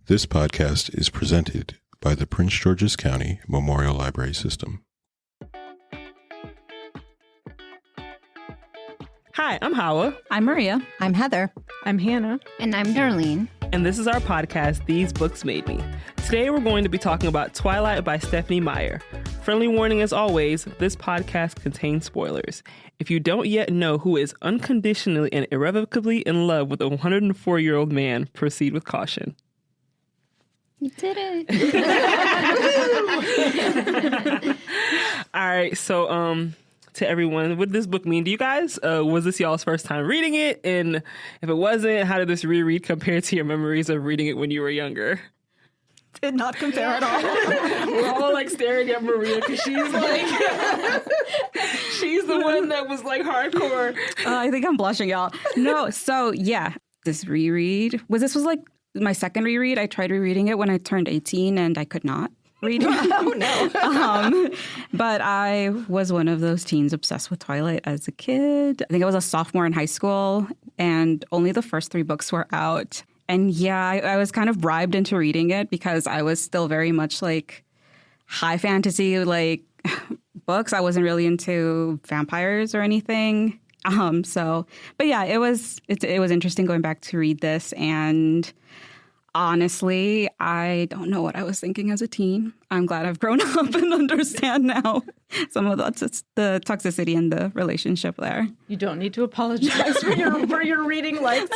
This podcast is presented by the Prince George's County Memorial Library System. Hi, I'm Hawa. I'm Maria. I'm Heather. I'm Hannah. And I'm Darlene. And this is our podcast, These Books Made Me. Today we're going to be talking about Twilight by Stephenie Meyer. Friendly warning as always, this podcast contains spoilers. If you don't yet know who is unconditionally and irrevocably in love with a 104-year-old man, proceed with caution. You did it. All right, so to everyone, what does this book mean to you guys? Was this y'all's first time reading it? And if it wasn't, how did this reread compare to your memories of reading it when you were younger? Did not compare at all. We're all like staring at Maria because she's like, she's the one that was like hardcore. I think I'm blushing, y'all. No, so yeah, this reread this was like my second reread. I tried rereading it when I turned 18 and I could not read it. Oh, no. But I was one of those teens obsessed with Twilight as a kid. I think I was a sophomore in high school and only the first 3 books were out. And yeah, I was kind of bribed into reading it because I was still very much like high fantasy, like books. I wasn't really into vampires or anything. But yeah, it was interesting going back to read this. And honestly, I don't know what I was thinking as a teen. I'm glad I've grown up and understand now some of the toxicity and the relationship there. You don't need to apologize for your reading likes.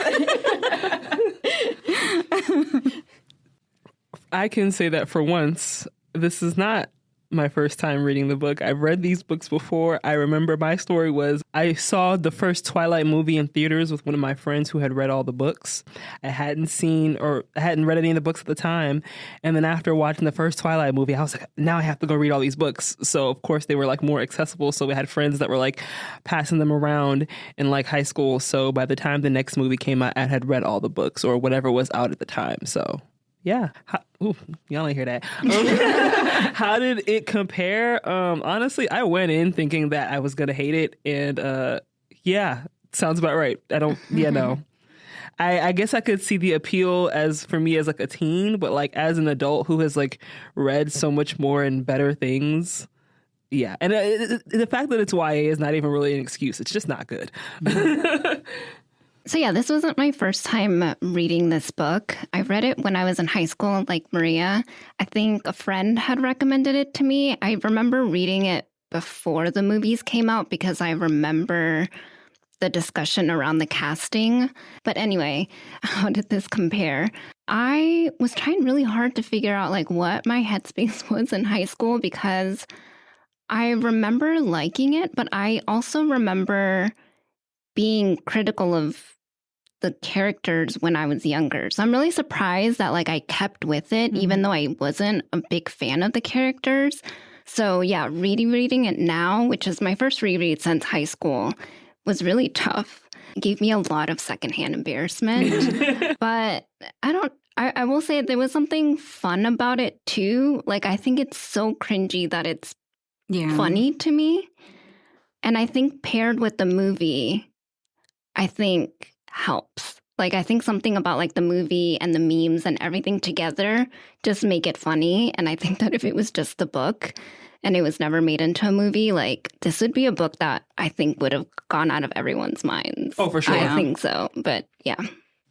I can say that for once, this is not my first time reading the book. I've read these books before. I remember my story was I saw the first Twilight movie in theaters with one of my friends who had read all the books. I hadn't read any of the books at the time. And then after watching the first Twilight movie, I was like, now I have to go read all these books. So of course they were like more accessible. So we had friends that were like passing them around in like high school. So by the time the next movie came out, I had read all the books or whatever was out at the time. So yeah. Y'all ain't hear that. How did it compare? Honestly, I went in thinking that I was going to hate it. And yeah, sounds about right. I guess I could see the appeal for me as like a teen, but like as an adult who has like read so much more and better things. Yeah. And the fact that it's YA is not even really an excuse. It's just not good. So yeah, this wasn't my first time reading this book. I read it when I was in high school, like Maria. I think a friend had recommended it to me. I remember reading it before the movies came out because I remember the discussion around the casting. But anyway, how did this compare? I was trying really hard to figure out like what my headspace was in high school because I remember liking it, but I also remember being critical of the characters when I was younger. So I'm really surprised that like I kept with it, even though I wasn't a big fan of the characters. So yeah, reading it now, which is my first reread since high school, was really tough. It gave me a lot of secondhand embarrassment. But I will say there was something fun about it too. Like I think it's so cringy that it's funny to me. And I think paired with the movie, I think helps. Like, I think something about like the movie and the memes and everything together just make it funny. And I think that if it was just the book and it was never made into a movie, like this would be a book that I think would have gone out of everyone's minds. Oh, for sure. I think so. But yeah.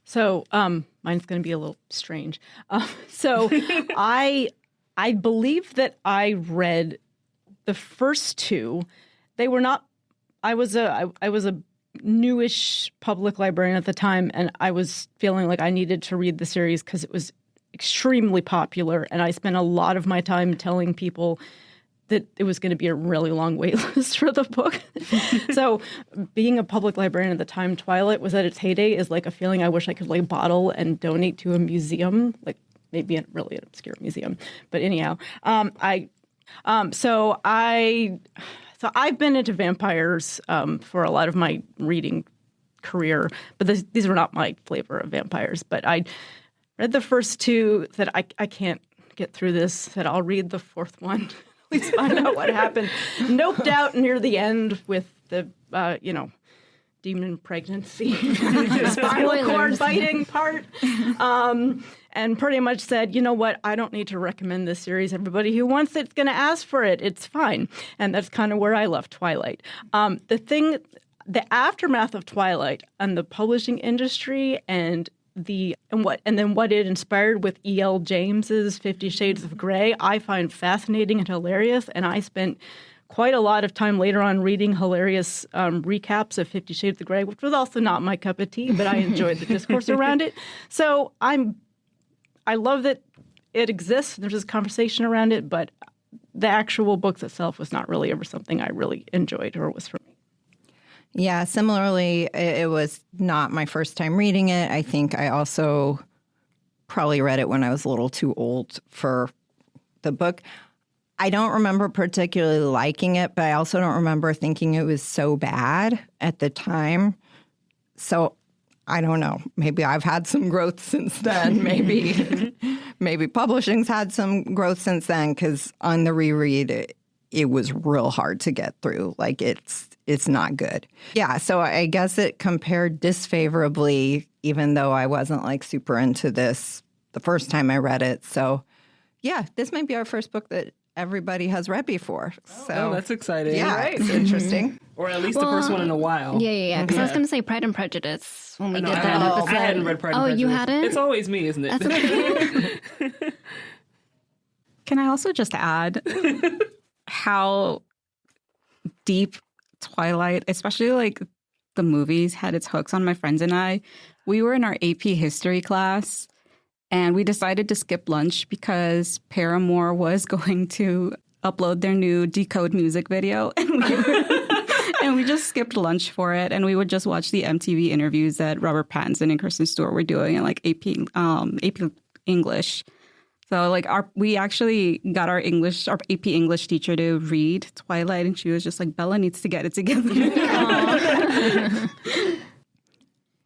So mine's going to be a little strange. I believe that I read the first 2. They were not. I was a newish public librarian at the time, and I was feeling like I needed to read the series because it was extremely popular, and I spent a lot of my time telling people that it was going to be a really long wait list for the book. So being a public librarian at the time, Twilight was at its heyday, is like a feeling I wish I could like bottle and donate to a museum, like maybe really an obscure museum. But anyhow, So I've been into vampires for a lot of my reading career, but these were not my flavor of vampires. But I read the first 2, that I can't get through this, that I'll read the 4th one, at least find out what happened. Noped out near the end with the, demon pregnancy, spinal cord biting part, and pretty much said, you know what, I don't need to recommend this series. Everybody who wants it's going to ask for it. It's fine. And that's kind of where I left Twilight. The aftermath of Twilight and the publishing industry and what it inspired with E.L. James's 50 Shades of Grey, I find fascinating and hilarious. And I spent quite a lot of time later on reading hilarious recaps of 50 Shades of Grey, which was also not my cup of tea, but I enjoyed the discourse around it. So I love that it exists. There's this conversation around it, but the actual books itself was not really ever something I really enjoyed or was for me. Yeah, similarly, it was not my first time reading it. I think I also probably read it when I was a little too old for the book. I don't remember particularly liking it, but I also don't remember thinking it was so bad at the time. So I don't know. Maybe I've had some growth since then. Maybe publishing's had some growth since then, because on the reread, it was real hard to get through. Like, it's not good. Yeah, so I guess it compared disfavorably, even though I wasn't like super into this the first time I read it. So yeah, this might be our first book that everybody has read before. So that's exciting. Yeah, right. It's interesting. Or at least the first one in a while. Yeah. Because I was going to say Pride and Prejudice when we did that episode. I hadn't read Pride and Prejudice. Oh, you hadn't? It's always me, isn't it? That's okay. Can I also just add how deep Twilight, especially like the movies, had its hooks on my friends and I? We were in our AP history class, and we decided to skip lunch because Paramore was going to upload their new Decode music video. And we just skipped lunch for it. And we would just watch the MTV interviews that Robert Pattinson and Kristen Stewart were doing in like AP English. So like we actually got our AP English teacher to read Twilight. And she was just like, Bella needs to get it together.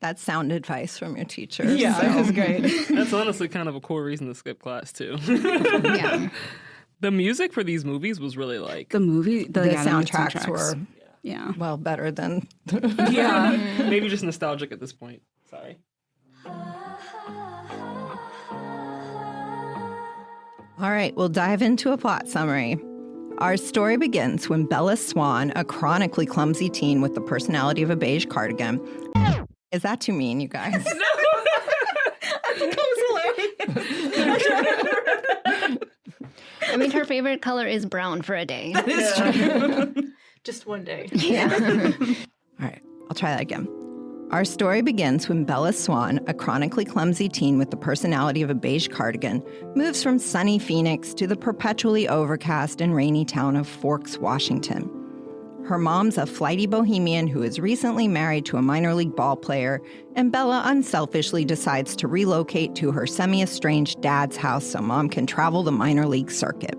That's sound advice from your teacher. Yeah, so. it was great. That's honestly kind of a core reason to skip class, too. Yeah. The music for these movies was really like... The soundtracks were well better than... Yeah. Maybe just nostalgic at this point. Sorry. All right, we'll dive into a plot summary. Our story begins when Bella Swan, a chronically clumsy teen with the personality of a beige cardigan... Is that too mean, you guys? No. I think it was hilarious. I mean, her favorite color is brown for a day. That is true. Just one day. Yeah. All right, I'll try that again. Our story begins when Bella Swan, a chronically clumsy teen with the personality of a beige cardigan, moves from sunny Phoenix to the perpetually overcast and rainy town of Forks, Washington. Her mom's a flighty bohemian who is recently married to a minor league ball player, and Bella unselfishly decides to relocate to her semi-estranged dad's house so mom can travel the minor league circuit.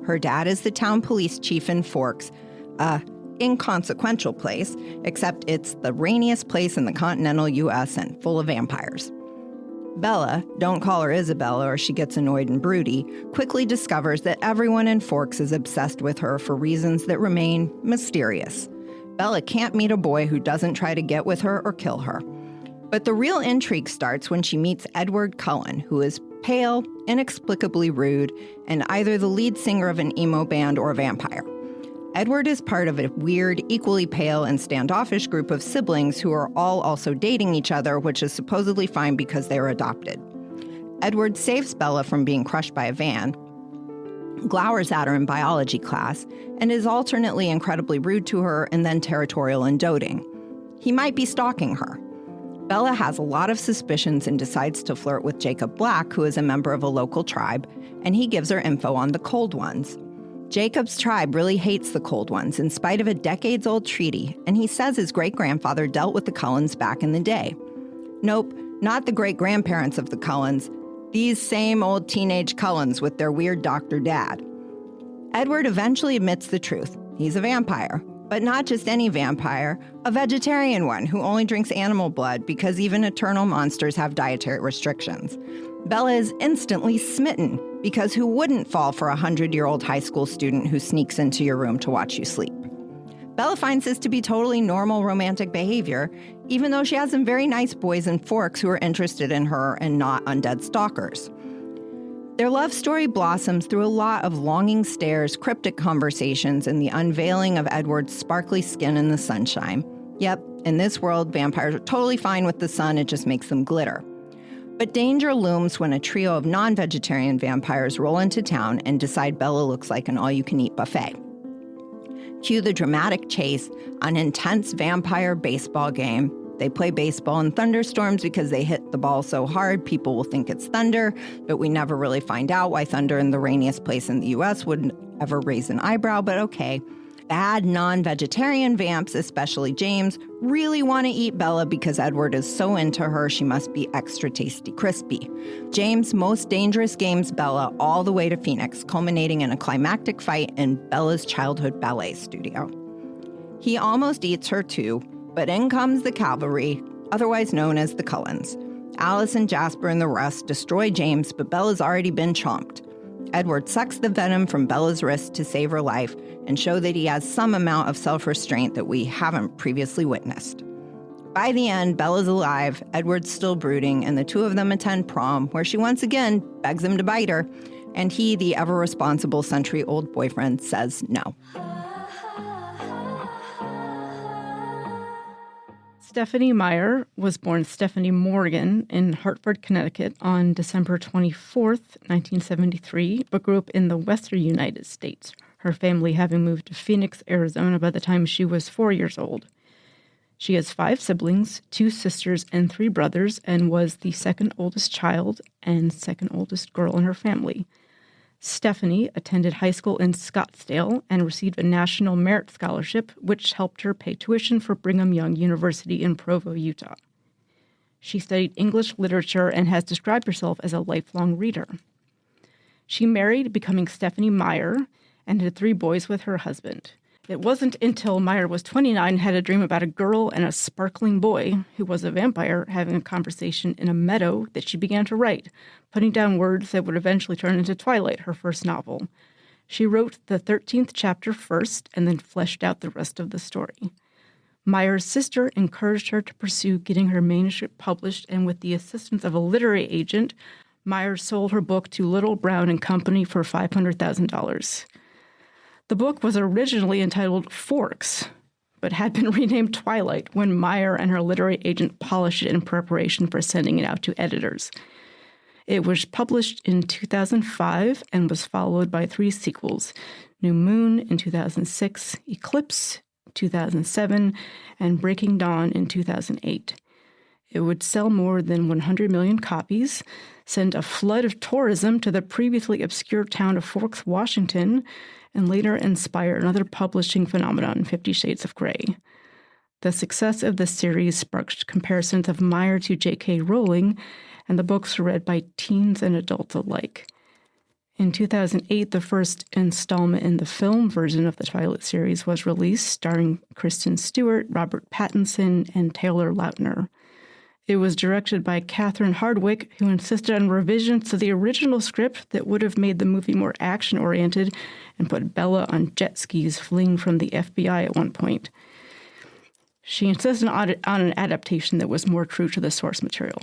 Her dad is the town police chief in Forks, a inconsequential place, except it's the rainiest place in the continental U.S. and full of vampires. Bella, don't call her Isabella or she gets annoyed and broody, quickly discovers that everyone in Forks is obsessed with her for reasons that remain mysterious. Bella can't meet a boy who doesn't try to get with her or kill her. But the real intrigue starts when she meets Edward Cullen, who is pale, inexplicably rude, and either the lead singer of an emo band or a vampire. Edward is part of a weird, equally pale and standoffish group of siblings who are all also dating each other, which is supposedly fine because they are adopted. Edward saves Bella from being crushed by a van, glowers at her in biology class, and is alternately incredibly rude to her and then territorial and doting. He might be stalking her. Bella has a lot of suspicions and decides to flirt with Jacob Black, who is a member of a local tribe, and he gives her info on the Cold Ones. Jacob's tribe really hates the Cold Ones in spite of a decades-old treaty, and he says his great-grandfather dealt with the Cullens back in the day. Nope, not the great-grandparents of the Cullens. These same old teenage Cullens with their weird doctor dad. Edward eventually admits the truth. He's a vampire, but not just any vampire, a vegetarian one who only drinks animal blood because even eternal monsters have dietary restrictions. Bella is instantly smitten, because who wouldn't fall for a 100-year-old high school student who sneaks into your room to watch you sleep? Bella finds this to be totally normal romantic behavior, even though she has some very nice boys in Forks who are interested in her and not undead stalkers. Their love story blossoms through a lot of longing stares, cryptic conversations, and the unveiling of Edward's sparkly skin in the sunshine. Yep, in this world, vampires are totally fine with the sun, it just makes them glitter. But danger looms when a trio of non-vegetarian vampires roll into town and decide Bella looks like an all-you-can-eat buffet. Cue the dramatic chase, an intense vampire baseball game. They play baseball in thunderstorms because they hit the ball so hard people will think it's thunder, but we never really find out why thunder in the rainiest place in the U.S. wouldn't ever raise an eyebrow, but okay. Bad non-vegetarian vamps, especially James, really want to eat Bella because Edward is so into her she must be extra tasty crispy. James most dangerous games Bella all the way to Phoenix, culminating in a climactic fight in Bella's childhood ballet studio. He almost eats her too, but in comes the cavalry, otherwise known as the Cullens. Alice and Jasper and the rest destroy James, but Bella's already been chomped. Edward sucks the venom from Bella's wrist to save her life and show that he has some amount of self-restraint that we haven't previously witnessed. By the end, Bella's alive, Edward's still brooding, and the two of them attend prom, where she once again begs him to bite her, and he, the ever-responsible century-old boyfriend, says no. Stephenie Meyer was born Stephenie Morgan in Hartford, Connecticut on December 24th, 1973, but grew up in the western United States, her family having moved to Phoenix, Arizona by the time she was 4 years old. She has 5 siblings, 2 sisters and 3 brothers, and was the second oldest child and second oldest girl in her family. Stephenie attended high school in Scottsdale and received a National Merit Scholarship, which helped her pay tuition for Brigham Young University in Provo, Utah. She studied English literature and has described herself as a lifelong reader. She married, becoming Stephenie Meyer, and had 3 boys with her husband. It wasn't until Meyer was 29 and had a dream about a girl and a sparkling boy who was a vampire having a conversation in a meadow that she began to write, putting down words that would eventually turn into Twilight, her first novel. She wrote the 13th chapter first and then fleshed out the rest of the story. Meyer's sister encouraged her to pursue getting her manuscript published, and with the assistance of a literary agent, Meyer sold her book to Little, Brown and Company for $500,000. The book was originally entitled Forks, but had been renamed Twilight when Meyer and her literary agent polished it in preparation for sending it out to editors. It was published in 2005 and was followed by 3 sequels: New Moon in 2006, Eclipse 2007, and Breaking Dawn in 2008. It would sell more than 100 million copies, send a flood of tourism to the previously obscure town of Forks, Washington, and later inspire another publishing phenomenon, 50 Shades of Grey. The success of the series sparked comparisons of Meyer to J.K. Rowling, and the books were read by teens and adults alike. In 2008, the first installment in the film version of the Twilight series was released, starring Kristen Stewart, Robert Pattinson, and Taylor Lautner. It was directed by Catherine Hardwicke, who insisted on revisions to the original script that would have made the movie more action-oriented and put Bella on jet skis fleeing from the FBI at one point. She insisted on an adaptation that was more true to the source material.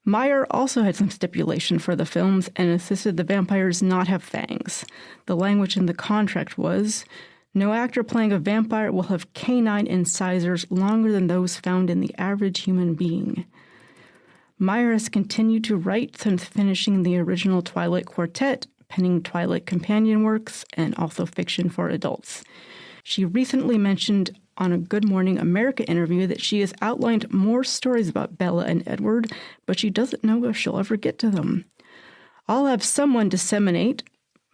Meyer also had some stipulation for the films and insisted the vampires not have fangs. The language in the contract was, no actor playing a vampire will have canine incisors longer than those found in the average human being. Meyer has continued to write since finishing the original Twilight Quartet, penning Twilight companion works, and also fiction for adults. She recently mentioned on a Good Morning America interview that she has outlined more stories about Bella and Edward, but she doesn't know if she'll ever get to them. I'll have someone disseminate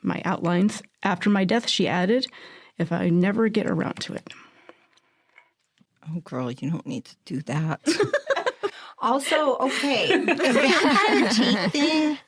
my outlines after my death, she added, if I never get around to it. Oh, girl, you don't need to do that. Also, okay, the vampire teeth thing,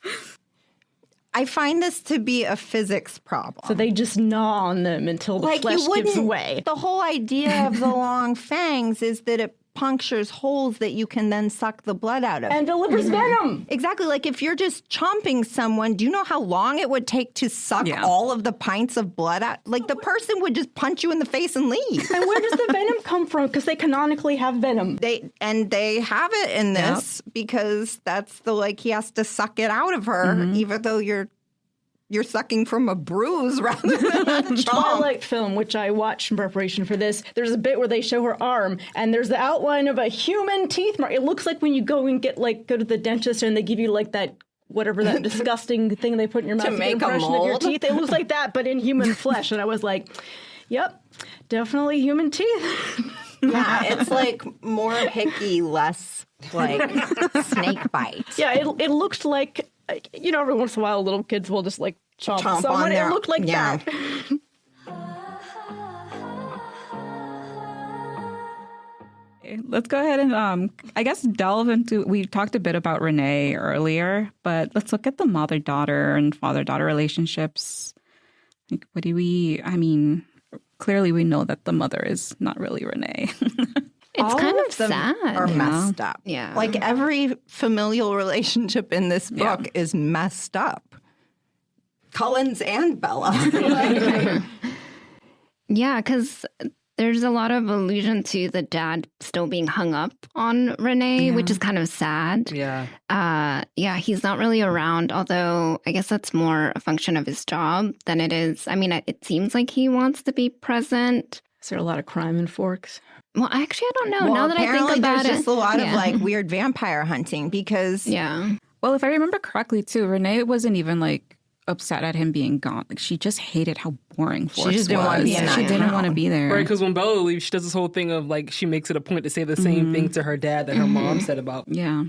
I find this to be a physics problem. So they just gnaw on them until the flesh gives way. The whole idea of the long fangs is that it punctures holes that you can then suck the blood out of. And delivers venom. Exactly. Like if you're just chomping someone, do you know how long it would take to suck all of the pints of blood out? Like the person would just punch you in the face and leave. And where does the venom come from? Because they canonically have venom. They have it in this because that's he has to suck it out of her, even though you're sucking from a bruise rather than a chomp. Twilight film, which I watched in preparation for this, there's a bit where they show her arm, and there's the outline of a human teeth mark. It looks like when you go and go to the dentist and they give you that disgusting thing they put in your mouth to make get a impression of your mold. teeth. It looks like that, but in human flesh. And I was like, yep, definitely human teeth. Yeah, it's more hickey, less snake bites. Yeah, it looked like, every once in a while little kids will just chomp someone. on their, it looked like that. Let's go ahead and, I guess, delve into, we talked a bit about Renee earlier, but let's look at the mother-daughter and father-daughter relationships. Clearly we know that the mother is not really Renee. It's kind of them sad. are messed up. Yeah. Every familial relationship in this book is messed up. Cullens and Bella. Yeah, because there's a lot of allusion to the dad still being hung up on Renee, which is kind of sad. Yeah. He's not really around, although I guess that's more a function of his job than it is. It seems like he wants to be present. Is there a lot of crime in Forks? Well, actually, I don't know. Well, now that I think apparently about there's it. just a lot of weird vampire hunting because Well, if I remember correctly, too, Renee wasn't even upset at him being gone. She just hated how boring Forks just didn't want to be in that She didn't town. want to be there. Right, because when Bella leaves, she does this whole thing of she makes it a point to say the same thing to her dad that her mom said about. Yeah.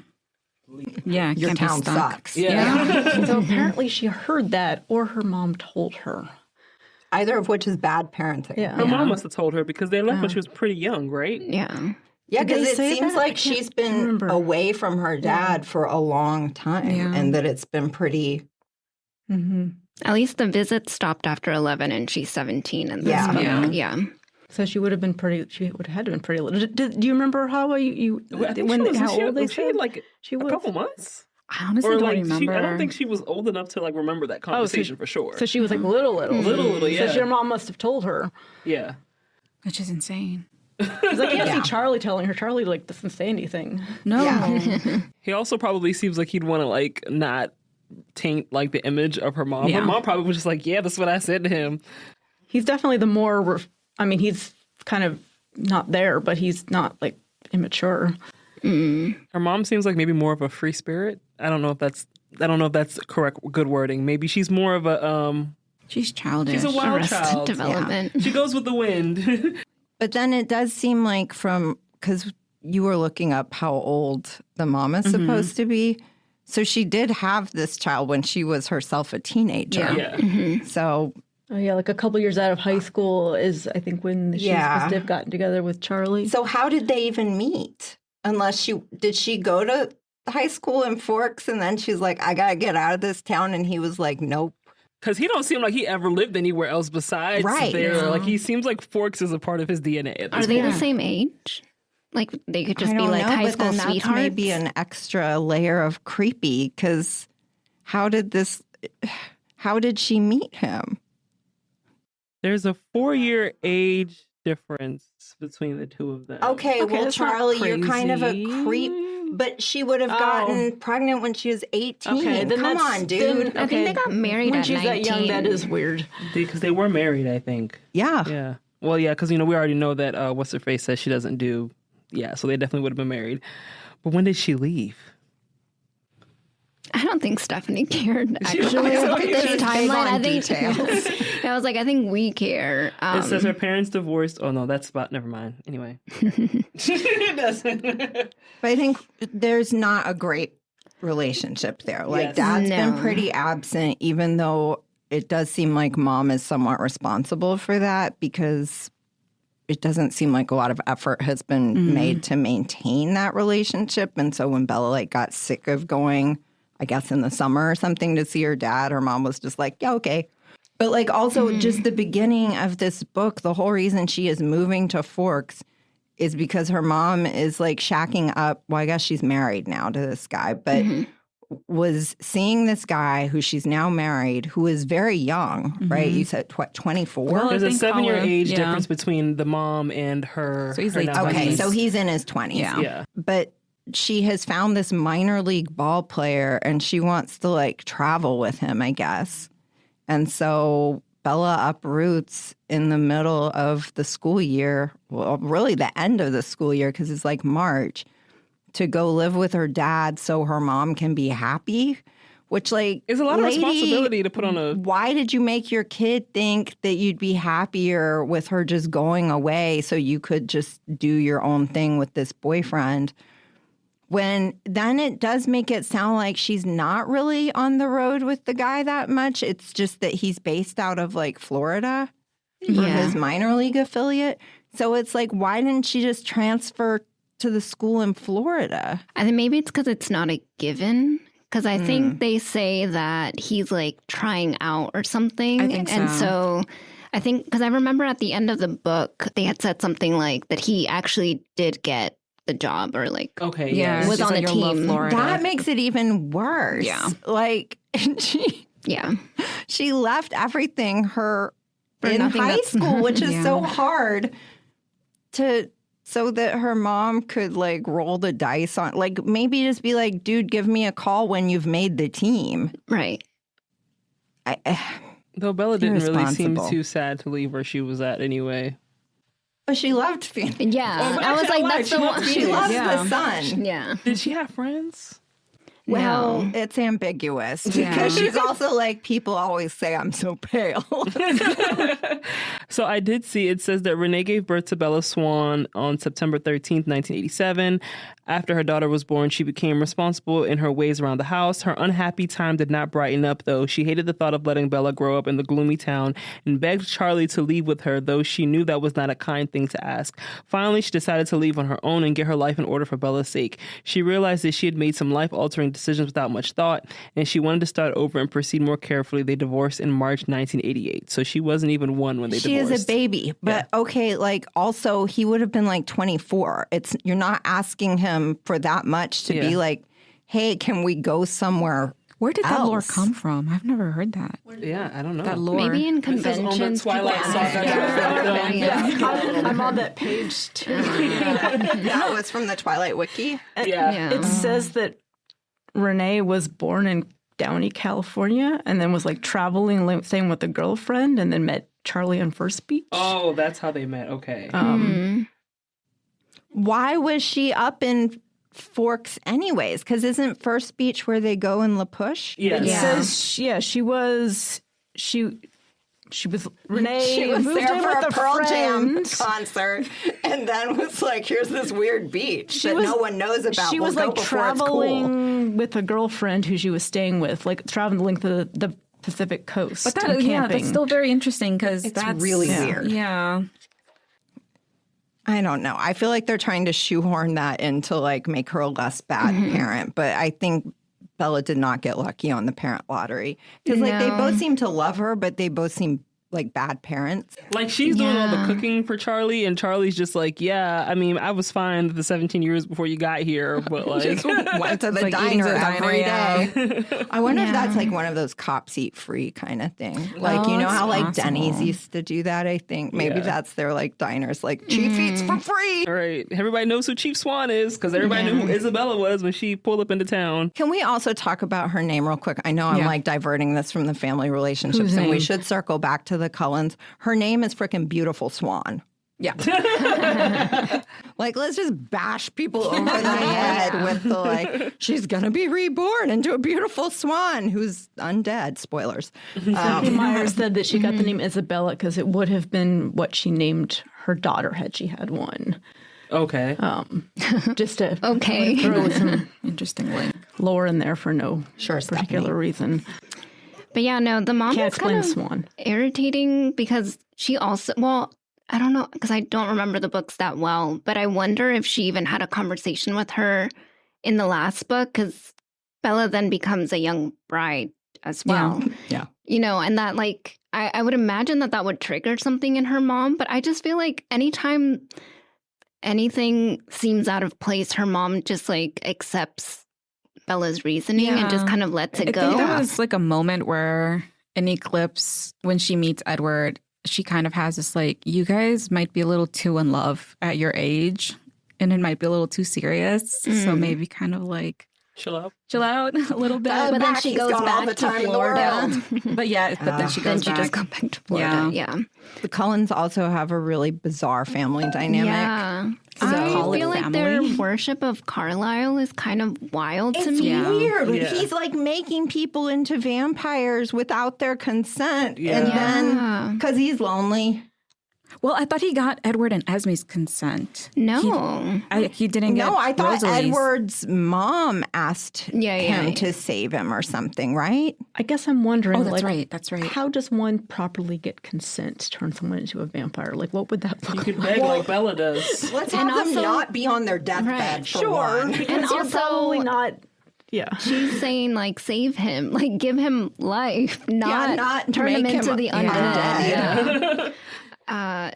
Yeah, your can't be town stuck. sucks. Yeah. So apparently she heard that, or her mom told her. Either of which is bad parenting. Yeah. Her mom must have told her because they left when she was pretty young, right? Yeah. Yeah, Did they because it say seems that? I like can't she's been remember. away from her dad for a long time and that it's been pretty... At least the visit stopped after 11 and she's 17 in this book. Yeah. So she would have been pretty. She would have had to been pretty little. Do you remember how you I think when she was, how old they she said? had She a was couple months. I honestly Or don't I remember. don't think she was old enough to remember that conversation for sure. So she was little. Little, yeah. So your mom must have told her. Yeah. Which is insane. Because I can't see Charlie telling her. Charlie doesn't say anything. No. He also probably seems like he'd want to not taint the image of her mom. Yeah. Her mom probably was just yeah, that's what I said to him. He's definitely the more. He's kind of not there, but he's not immature. Her mom seems like maybe more of a free spirit. I don't know if that's correct, good wording. Maybe she's more of a She's childish. she's a wild Arrested child. Development. She goes with the wind. But then it does seem because you were looking up how old the mom is supposed to be. So she did have this child when she was herself a teenager. Yeah. So... Oh yeah, a couple years out of high school is I think when she's supposed to have gotten together with Charlie. So how did they even meet? Did she go to high school in Forks and then she's like, I gotta get out of this town, and he was like, nope. Because he don't seem like he ever lived anywhere else besides there. No. He seems like Forks is a part of his DNA at this Are they point. the same age? They could just I be don't know, high but school then that's sweethearts. maybe an extra layer of creepy, because how did she meet him? There's a 4-year age difference between the two of them. Okay, well, that's not Charlie, you're kind of a crazy. creep. But she would have gotten pregnant when she was 18. Okay, then Come that's- on, dude. I think they got married when at she's 19. that young, that is weird. Because they were married, I think. Yeah. Yeah. Well, yeah, because, we already know that what's her face says she doesn't do. Yeah, so they definitely would have been married. But when did she leave? I don't think Stephenie cared, actually, was about okay. this She's timeline. I big think on I was I think we care. It says her parents divorced. Oh, no, that's about, never mind. Anyway. It doesn't. But I think there's not a great relationship there. Yes. Dad's been No. pretty absent, even though it does seem like mom is somewhat responsible for that, because it doesn't seem like a lot of effort has been made to maintain that relationship. And so when Bella got sick of going, I guess in the summer or something, to see her dad, her mom was just like, yeah, okay. But also just the beginning of this book, the whole reason she is moving to Forks is because her mom is like shacking up. Well, I guess she's married now to this guy, but was seeing this guy who she's now married, who is very young, right? You said, what, 24? Well, there's a 7-year Cullen, age difference between the mom and her. So he's her like now 20s. Okay, husband. so he's in his 20s. Yeah. But she has found this minor league ball player and she wants to like travel with him, I guess. And so Bella uproots in the middle of the school year, well, really the end of the school year, because it's like March, to go live with her dad so her mom can be happy, which like It's a lot of lady, responsibility to put on a... why did you make your kid think that you'd be happier with her just going away so you could just do your own thing with this boyfriend? When then it does make it sound like she's not really on the road with the guy that much. It's just that he's based out of like Florida for his minor league affiliate. So it's like, why didn't she just transfer to the school in Florida? I think maybe it's because it's not a given. Because I think they say that he's like trying out or something. I think And so. so I think, because I remember at the end of the book, they had said something like that he actually did get the job or like Okay, Yeah, yeah. was she's on like, the "You'll love team." Florida. That makes it even worse. Yeah. Like Yeah. she left everything For in nothing high that's- school, which is Yeah. so hard so that her mom could like roll the dice on, like maybe just be like, dude, give me a call when you've made the team. Right. Though Bella didn't really seem Irresponsible. too sad to leave where she was at anyway. But she loved Phoenix. Yeah. but I was actually, like, I that's lied. the She one. loves She loves Yeah. the sun. Yeah. Did she have friends? Well, No. it's ambiguous Yeah. because she's also like, people always say I'm so pale. So I did see it says that Renee gave birth to Bella Swan on September 13th, 1987. After her daughter was born, she became responsible in her ways around the house. Her unhappy time did not brighten up, though. She hated the thought of letting Bella grow up in the gloomy town and begged Charlie to leave with her, though she knew that was not a kind thing to ask. Finally, she decided to leave on her own and get her life in order for Bella's sake. She realized that she had made some life-altering decisions without much thought, and she wanted to start over and proceed more carefully. They divorced in March 1988, so she wasn't even one when they She divorced. is a baby, but okay, like also he would have been like 24. You're not asking him for that much to be like, hey, can we go somewhere? Where did that lore else? come from? I've never heard that. Yeah, I don't know. That lore. Maybe in This is on the conventions. Twilight people saga. ask- Yeah, I'm on that page too. That was from the Twilight Wiki. Yeah. Yeah. It says that Renee was born in Downey, California, and then was like traveling, staying with a girlfriend, and then met Charlie on First Beach. Oh, that's how they met. Okay. Why was she up in Forks anyways? Because isn't First Beach where they go in La Push? Yes. It Yeah. says, she was Renee. She was moved there in for with a Pearl Jam friend. concert and then was like, here's this weird beach that was- no one knows about. She We'll was go like before it's cool. traveling with a girlfriend who she was staying with, like traveling the Pacific coast. But and that, yeah, camping. that's still very interesting because It's that's really weird. Yeah. I don't know. I feel like they're trying to shoehorn that in to like make her a less bad parent, but I think Bella did not get lucky on the parent lottery because like they No. both seem to love her, but they both seem like bad parents. Like she's doing all the Yeah. cooking for Charlie, and Charlie's just like, yeah, I mean, I was fine the 17 years before you got here, but like, Went to the like eating diner at the diner, every yeah. day. I wonder if that's like one of those cops eat free kind of thing. Like, you know it's how like possible. Denny's used to do that, I think. Maybe Yeah. that's their like diners, like chief eats for free. all right, everybody knows who Chief Swan is because everybody knew who Isabella was when she pulled up into town. Can we also talk about her name real quick? I know I'm Yeah. like diverting this from the family relationships, Whose and we name? should circle back to the Cullens. Her name is freaking Beautiful Swan. Yeah. Like, let's just bash people over the head with the like, she's gonna be reborn into a beautiful swan who's undead. Spoilers. Stephenie Meyer said that she got the name Isabella because it would have been what she named her daughter had she had one. Okay, Just to Okay. throw some Interesting link. lore in there for no Sure, particular reason. But yeah, no, the mom Can't is explain kind the of swan. irritating because she also, well, I don't know, because I don't remember the books that well, but I wonder if she even had a conversation with her in the last book, because Bella then becomes a young bride as well. Yeah. You know, and that like, I would imagine that would trigger something in her mom, but I just feel like anytime anything seems out of place, her mom just like accepts Bella's reasoning and just kind of lets it go. I think there was like a moment where in Eclipse, when she meets Edward, she kind of has this like, you guys might be a little too in love at your age and it might be a little too serious. So maybe kind of like Chill out a little bit. But then she goes back to Florida. But then she goes back. Just go back to Florida. Yeah. The Cullens also have a really bizarre family dynamic. Yeah. So I call it feel like family. their worship of Carlisle is kind of wild to me. Weird. Yeah. He's like making people into vampires without their consent. Yeah. And then, because he's lonely. Well, I thought he got Edward and Esme's consent. No. He didn't get No, I thought Rosalie's. Edward's mom asked him to save him or something, right? I guess I'm wondering. Oh, that's like, right. That's right. How does one properly get consent to turn someone into a vampire? Like, what would that look You like? could beg like Bella does. Let's have them not be on their deathbed for one. And You're probably also, not. Yeah. she's saying, like, save him. Like, give him life, not turn him make into the undead. undead.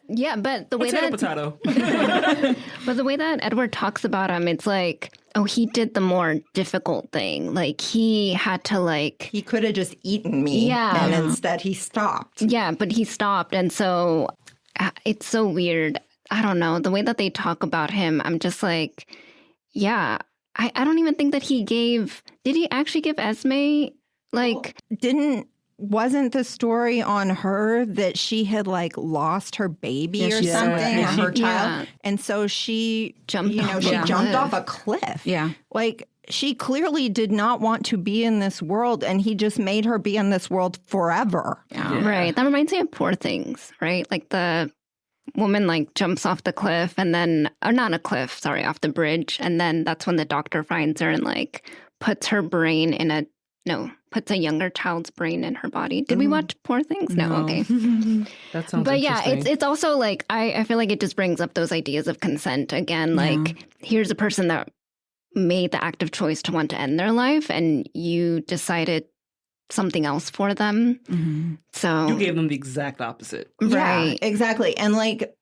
Yeah, but the way Potato. But the way that Edward talks about him, it's like, oh, he did the more difficult thing. Like, he had to, like... He could have just eaten me. Yeah. And instead he stopped. Yeah, but he stopped. And so it's so weird. I don't know. The way that they talk about him, I'm just like, yeah, I don't even think that he gave... Did he actually give Esme, like... Wasn't the story on her that she had like lost her baby or something, or her child, and so she Jumped off she a jumped cliff. off a cliff. Yeah. Like she clearly did not want to be in this world, and he just made her be in this world forever. Right. That reminds me of Poor Things, right? Like the woman like jumps off the cliff and then, or not a cliff, sorry, off the bridge. And then that's when the doctor finds her and like puts her brain in puts a younger child's brain in her body. Did we watch Poor Things? No. Okay. That sounds But yeah, interesting. it's also like, I feel like it just brings up those ideas of consent again. Like, here's a person that made the active choice to want to end their life and you decided something else for them. So You gave them the exact opposite. right. Yeah, exactly. And like,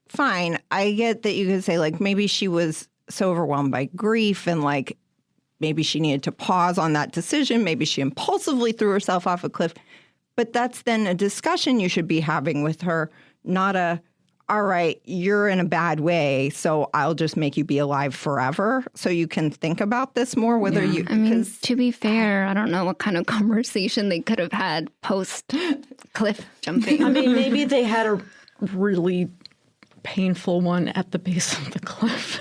fine, I get that you could say like maybe she was so overwhelmed by grief and like maybe she needed to pause on that decision. Maybe she impulsively threw herself off a cliff. But that's then a discussion you should be having with her, not all right, you're in a bad way, so I'll just make you be alive forever so you can think about this more, whether you... I mean, to be fair, I don't know what kind of conversation they could have had post cliff jumping. I mean, maybe they had a really painful one at the base of the cliff.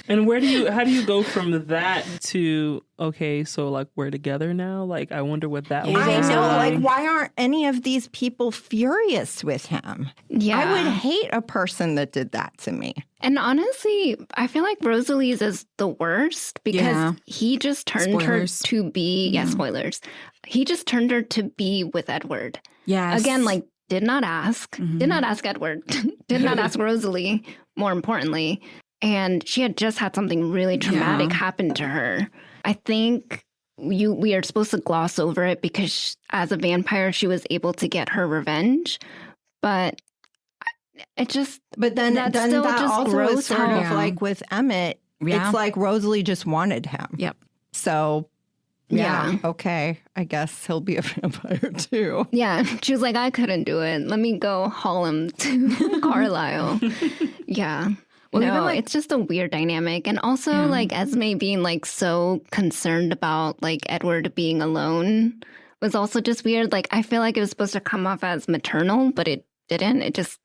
And how do you go from that to, okay, so like we're together now? Like, I wonder what that was. I also know, like. like, why aren't any of these people furious with him? Yeah. I would hate a person that did that to me. And honestly, I feel like Rosalie's is the worst because he just turned Spoilers. her to be, spoilers. He just turned her to be with Edward. Yes. Again, like, did not ask Edward, did not ask Rosalie, more importantly. And she had just had something really traumatic happen to her. I think we are supposed to gloss over it because as a vampire, she was able to get her revenge. But it just... But then that that still also just is grows sort her. of like with Emmett. Yeah. It's like Rosalie just wanted him. Yep. So, Yeah. okay, I guess he'll be a vampire too. Yeah, she was like, I couldn't do it. Let me go haul him to Carlisle. Yeah. Well, no, even, like- it's just a weird dynamic. And also, like, Esme being, like, so concerned about, like, Edward being alone was also just weird. Like, I feel like it was supposed to come off as maternal, but it didn't. It just...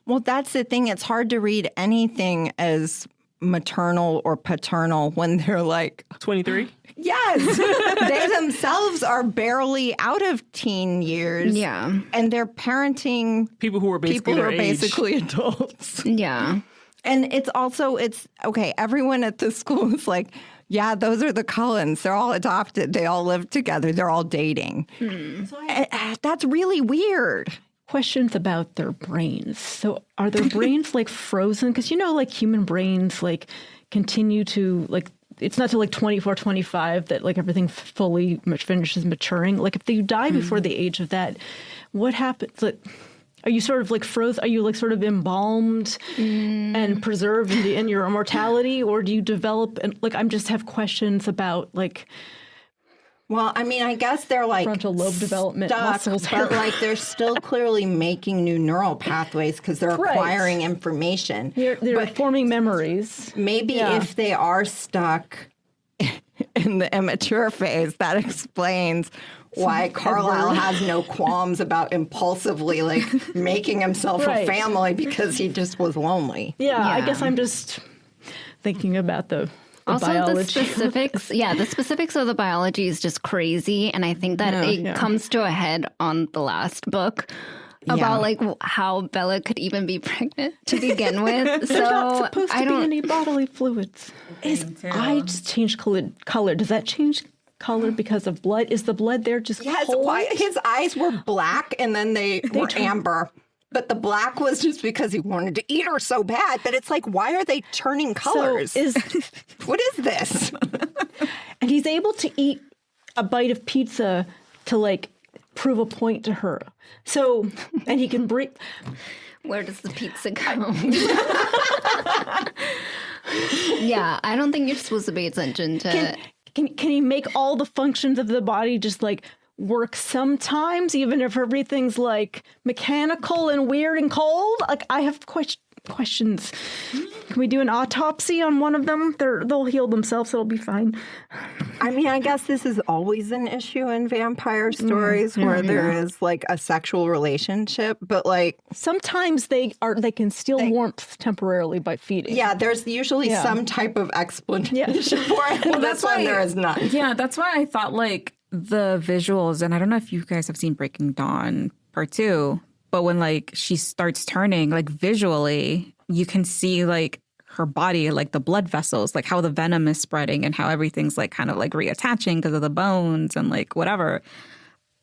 Well, that's the thing. It's hard to read anything as maternal or paternal when they're like, 23? yes, they themselves are barely out of teen years. Yeah. And they're parenting People who are basically their age. basically adults. Yeah. And it's okay, everyone at this school is like, yeah, those are the Cullens. They're all adopted. They all live together. They're all dating. That's really weird. Questions about their brains. So are their brains like frozen? Because, like human brains like continue to like, it's not till like 24, 25 that like everything fully finishes maturing. Like if you die before the age of that, what happens? Like, Are you sort of like frozen? Are you like sort of embalmed and preserved in your immortality, or do you develop? And like, I'm just have questions about like. Well, I mean, I guess they're like frontal lobe development, muscles, but like they're still clearly making new neural pathways because they're acquiring information. They're forming memories. Maybe if they are stuck in the immature phase, that explains why Carlisle has no qualms about impulsively like making himself a family because he just was lonely. Yeah, I guess I'm just thinking about the also, biology. the specifics of the biology is just crazy. And I think that it comes to a head on the last book about like how Bella could even be pregnant to begin with. So not supposed to be any bodily fluids. His eyes change color. Does that change color because of blood? Is the blood there just cold? His eyes were black and then they were amber. But the black was just because he wanted to eat her so bad. But it's like, why are they turning colors? What is this? And he's able to eat a bite of pizza to like prove a point to her. So, and he can breathe. Where does the pizza go? Yeah, I don't think you're supposed to pay attention to. Can he make all the functions of the body just like work sometimes, even if everything's like mechanical and weird and cold? Like, I have questions. Can we do an autopsy on one of them? They'll heal themselves. It'll be fine. I mean, I guess this is always an issue in vampire stories where there is like a sexual relationship, but like sometimes they can steal warmth temporarily by feeding. Yeah, there's usually some type of explanation for it. Well, that's why there is none. Yeah, that's why I thought like the visuals, and I don't know if you guys have seen Breaking Dawn Part 2, but when like she starts turning, like visually, you can see like her body, like the blood vessels, like how the venom is spreading and how everything's like kind of like reattaching because of the bones and like whatever.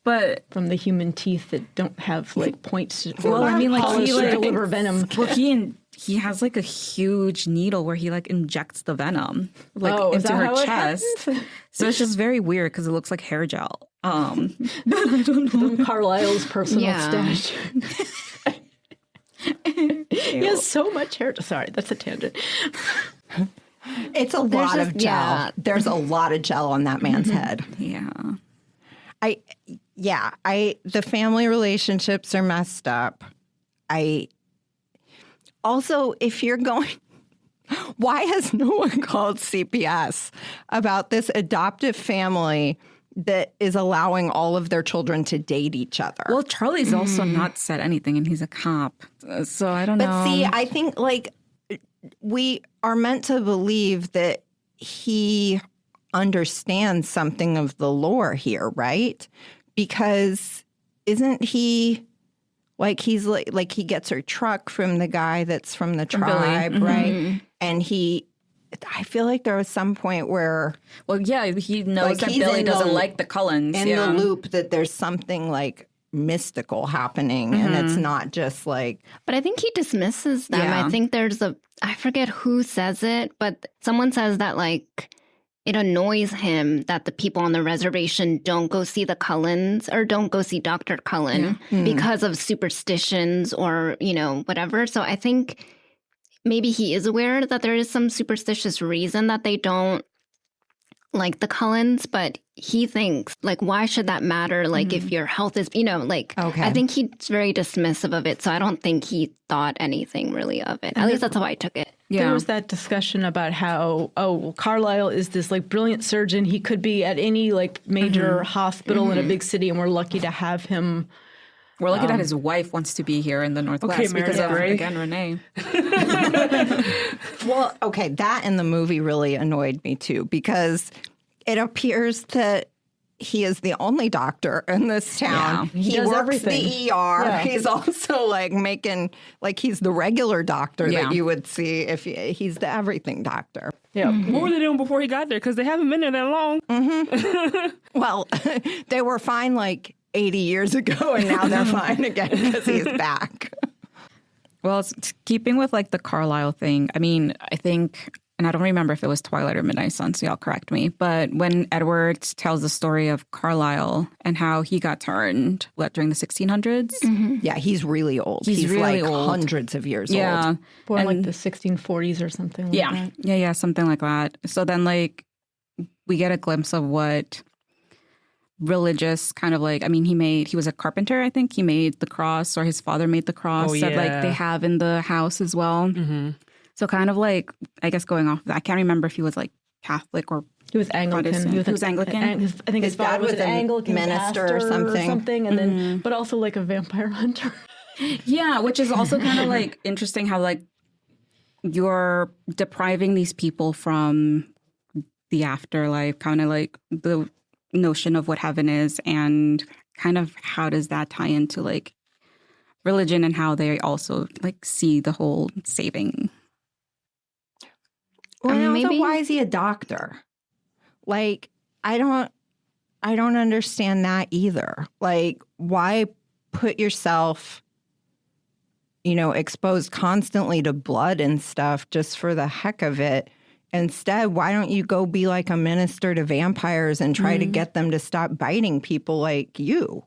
But from the human teeth that don't have like points. Well, I mean, like he like deliver venom. Well, he has like a huge needle where he like injects the venom like into her chest. So it's just very weird because it looks like hair gel. But I don't know. Carlisle's personal stash. He has so much hair. Sorry, that's a tangent. It's a lot of gel. Yeah. There's a lot of gel on that man's head. Yeah. The family relationships are messed up. Also, if you're going, why has no one called CPS about this adoptive family that is allowing all of their children to date each other? Well, Charlie's also not said anything, and he's a cop. So I don't know. But see, I think like we are meant to believe that he understands something of the lore here, right? Because isn't he like he's like he gets her truck from the guy that's from the tribe, right? And I feel like there was some point where, well, yeah, he knows like that Billy doesn't like the Cullens. In the loop that there's something like mystical happening, and it's not just like. But I think he dismisses them. Yeah. I think there's I forget who says it, but someone says that like it annoys him that the people on the reservation don't go see the Cullens or don't go see Dr. Cullen because of superstitions or, whatever. So I think maybe he is aware that there is some superstitious reason that they don't like the Cullens, but he thinks, like, why should that matter? Like, if your health is, I think he's very dismissive of it. So I don't think he thought anything really of it. At least that's how I took it. Yeah. There was that discussion about how, Carlisle is this like brilliant surgeon. He could be at any like major hospital in a big city, and we're lucky to have him. We're lucky that his wife wants to be here in the Northwest because of, again, Renee. Well, okay, that in the movie really annoyed me too, because it appears that he is the only doctor in this town. Yeah, he works everything. The ER. Yeah. He's also like making, like he's the regular doctor that you would see if he's the everything doctor. Yeah. What were they doing before he got there? Because they haven't been there that long. Well, they were fine like 80 years ago, and now they're fine again because he's back. Well, it's keeping with like the Carlisle thing, I mean, I think and I don't remember if it was Twilight or Midnight Sun, so y'all correct me, but when Edward tells the story of Carlisle and how he got turned, during the 1600s? Mm-hmm. Yeah, he's really old. He's really like old. Hundreds of years old. Born like the 1640s or something like that. Yeah, something like that. So then, like, we get a glimpse of what religious kind of like, I mean, he was a carpenter, I think. He made the cross, or his father made the cross that like they have in the house as well. Mm-hmm. So kind of like, I guess going off of that, I can't remember if he was like Catholic or he was Anglican. He was Anglican. I think his father was an Anglican minister or something. And then, but also like a vampire hunter. Yeah, which is also kind of like interesting how like you're depriving these people from the afterlife, kind of like the notion of what heaven is, and kind of how does that tie into like religion and how they also like see the whole saving. Well, also, why is he a doctor? Like, I don't understand that either. Like, why put yourself, exposed constantly to blood and stuff just for the heck of it? Instead, why don't you go be like a minister to vampires and try to get them to stop biting people like you?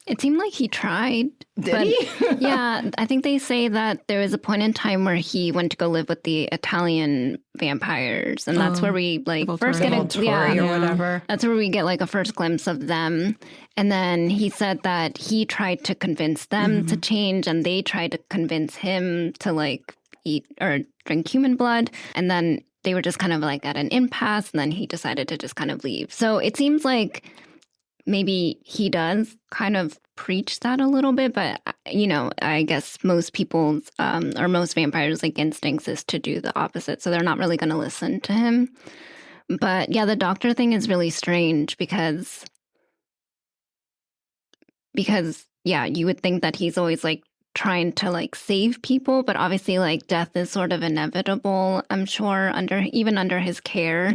It seemed like he tried. Did he? Yeah, I think they say that there was a point in time where he went to go live with the Italian vampires, and that's where we like first get or whatever. That's where we get like a first glimpse of them. And then he said that he tried to convince them to change, and they tried to convince him to like eat or drink human blood, and then they were just kind of like at an impasse, and then he decided to just kind of leave. So it seems like maybe he does kind of preach that a little bit, but, I guess most people's or most vampires' like instincts is to do the opposite. So they're not really going to listen to him. But yeah, the doctor thing is really strange because yeah, you would think that he's always like trying to like save people, but obviously like death is sort of inevitable, I'm sure, even under his care.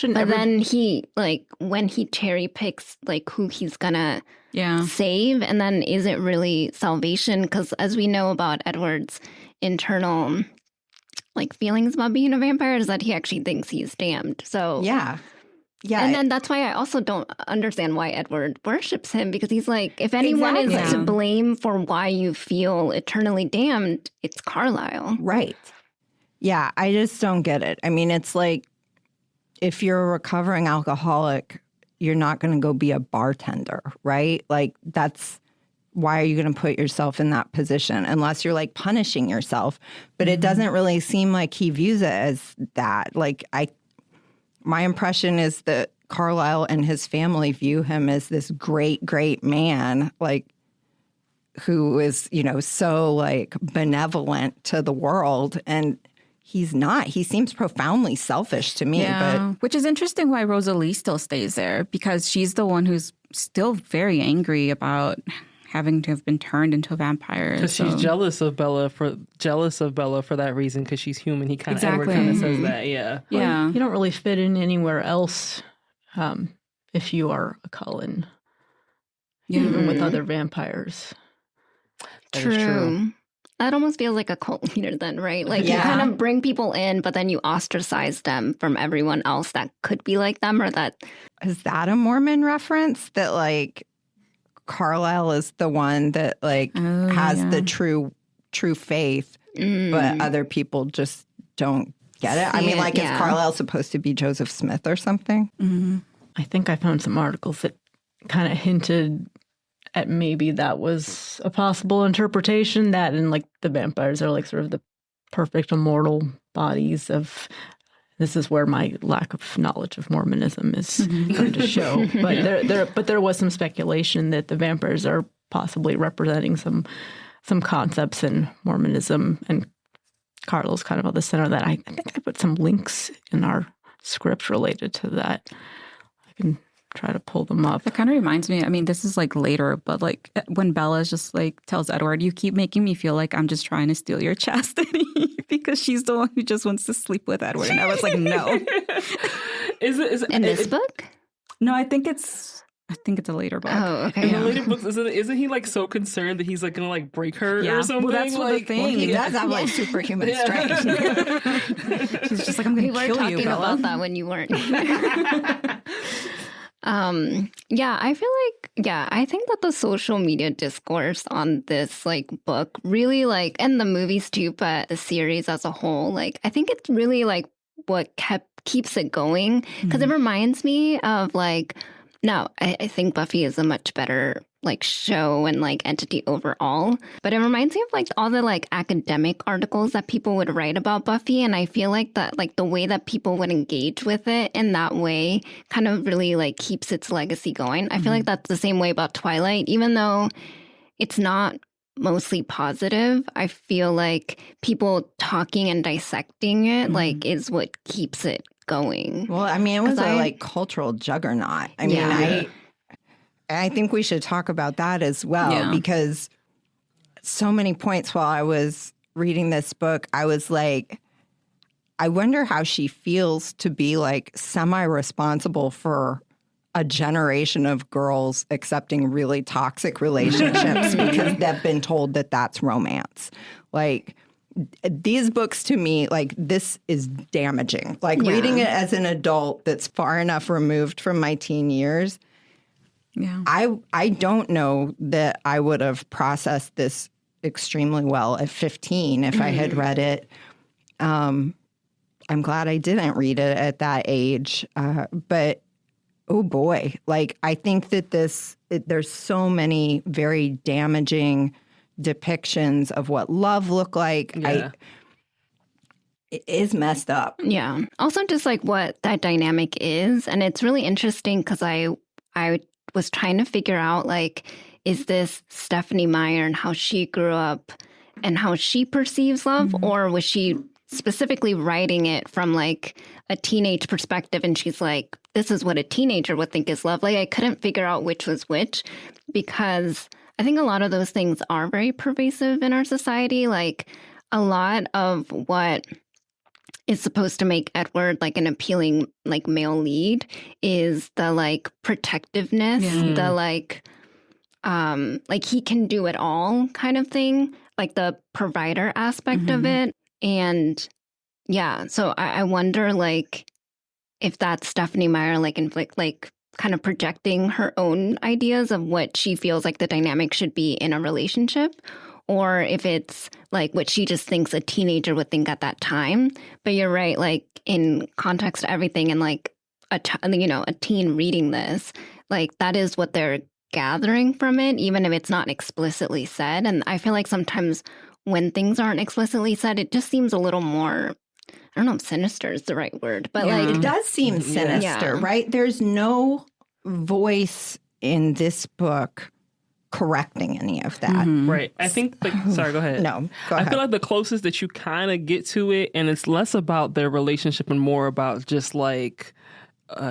But then he like when he cherry picks like who he's gonna save, and then is it really salvation? Because as we know about Edward's internal like feelings about being a vampire is that he actually thinks he's damned. So yeah. And then that's why I also don't understand why Edward worships him, because he's like, if anyone is to blame for why you feel eternally damned, it's Carlisle. Right. Yeah, I just don't get it. I mean, it's like if you're a recovering alcoholic, you're not going to go be a bartender, right? Like that's why are you going to put yourself in that position unless you're like punishing yourself? But it doesn't really seem like he views it as that. Like my impression is that Carlisle and his family view him as this great, great man, like who is, so like benevolent to the world. And he's not. He seems profoundly selfish to me. Yeah. But which is interesting why Rosalie still stays there, because she's the one who's still very angry about having to have been turned into a vampire. Because she's jealous of Bella for that reason, because she's human. He kind of Edward kind of says that, yeah. Well, you don't really fit in anywhere else if you are a Cullen, even with other vampires. True. That almost feels like a cult leader then, right? Like you kind of bring people in, but then you ostracize them from everyone else that could be like them, or that. Is that a Mormon reference that like Carlisle is the one that like has the true faith, but other people just don't get it? I mean, like, is Carlisle supposed to be Joseph Smith or something? I think I found some articles that kind of hinted at maybe that was a possible interpretation, that and like the vampires are like sort of the perfect immortal bodies of. This is where my lack of knowledge of Mormonism is going to show. But there was some speculation that the vampires are possibly representing some concepts in Mormonism, and Carlisle's kind of at the center of that. I think I put some links in our script related to that. I can try to pull them up. That kind of reminds me, I mean, this is like later, but like when Bella's just like tells Edward, you keep making me feel like I'm just trying to steal your chastity, because she's the one who just wants to sleep with Edward. And I was like, no. Is it in this book? No, I think it's I think it's a later book. Oh, okay. In the later books, isn't he like so concerned that he's like gonna like break her or something? Well, that's what the thing. He does have like superhuman strength. She's just like, I'm We going to were kill talking you, Bella. about that when you weren't. I feel like, I think that the social media discourse on this like book really like, and the movies too, but the series as a whole, like, I think it's really like what keeps it going. Because it reminds me of like, no, I think Buffy is a much better like show and like entity overall. But it reminds me of like all the like academic articles that people would write about Buffy. And I feel like that like the way that people would engage with it in that way kind of really like keeps its legacy going. I feel like that's the same way about Twilight, even though it's not mostly positive. I feel like people talking and dissecting it like is what keeps it going. Well, I mean, it was a like cultural juggernaut. I mean, I think we should talk about that as well because so many points while I was reading this book, I was like, I wonder how she feels to be like semi-responsible for a generation of girls accepting really toxic relationships because they've been told that that's romance. Like, these books to me, like, this is damaging. Like, reading it as an adult that's far enough removed from my teen years, I don't know that I would have processed this extremely well at 15 if I had read it. I'm glad I didn't read it at that age. But, oh boy, like, I think that there's so many very damaging depictions of what love looked like. It is messed up. Yeah. Also just like what that dynamic is. And it's really interesting because I was trying to figure out like, is this Stephenie Meyer and how she grew up and how she perceives love? Or was she specifically writing it from like a teenage perspective and she's like, this is what a teenager would think is love? Like I couldn't figure out which was which because I think a lot of those things are very pervasive in our society. Like a lot of what is supposed to make Edward like an appealing like male lead is the like protectiveness, the like he can do it all kind of thing, like the provider aspect of it. And so I wonder like if that's Stephenie Meyer like kind of projecting her own ideas of what she feels like the dynamic should be in a relationship, or if it's like what she just thinks a teenager would think at that time. But you're right, like in context to everything and like a teen reading this, like that is what they're gathering from it, even if it's not explicitly said. And I feel like sometimes when things aren't explicitly said, it just seems a little more, I don't know if sinister is the right word, but like it does seem sinister, right? There's no voice in this book correcting any of that. Right. I think, like, sorry, go ahead. No, go ahead. I feel like the closest that you kind of get to it, and it's less about their relationship and more about just like,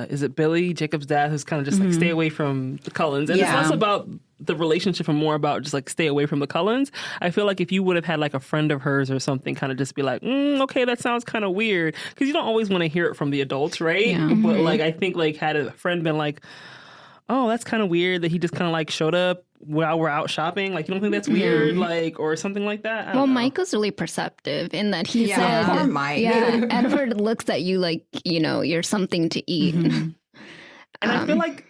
is it Billy, Jacob's dad, who's kind of just like, stay away from the Cullens. And it's less about the relationship and more about just like, stay away from the Cullens. I feel like if you would have had like a friend of hers or something kind of just be like, okay, that sounds kind of weird. Because you don't always want to hear it from the adults, right? Yeah. But like, I think like had a friend been like, oh, that's kind of weird that he just kind of like showed up while we're out shopping. Like, you don't think that's weird? Like, or something like that? I don't know. Mike was really perceptive in that he said, poor Mike. Edward looks at you like, you're something to eat. And I feel like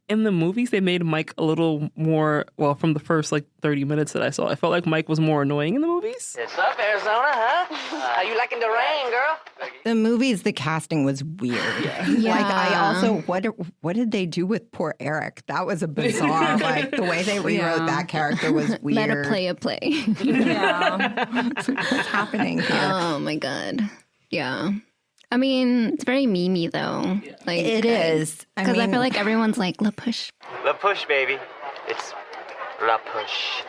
in the movies, they made Mike a little more, well, from the first like 30 minutes that I saw, I felt like Mike was more annoying in the movies. What's up, Arizona, huh? How you liking the rain, girl? The movies, the casting was weird. Like, I also, what did they do with poor Eric? That was a bizarre, like, the way they rewrote that character was weird. Let a play. What's happening here? Oh, my God. Yeah. I mean, it's very memey, though. Like it is. Because I feel like everyone's like, La Push. La Push, baby. It's La Push.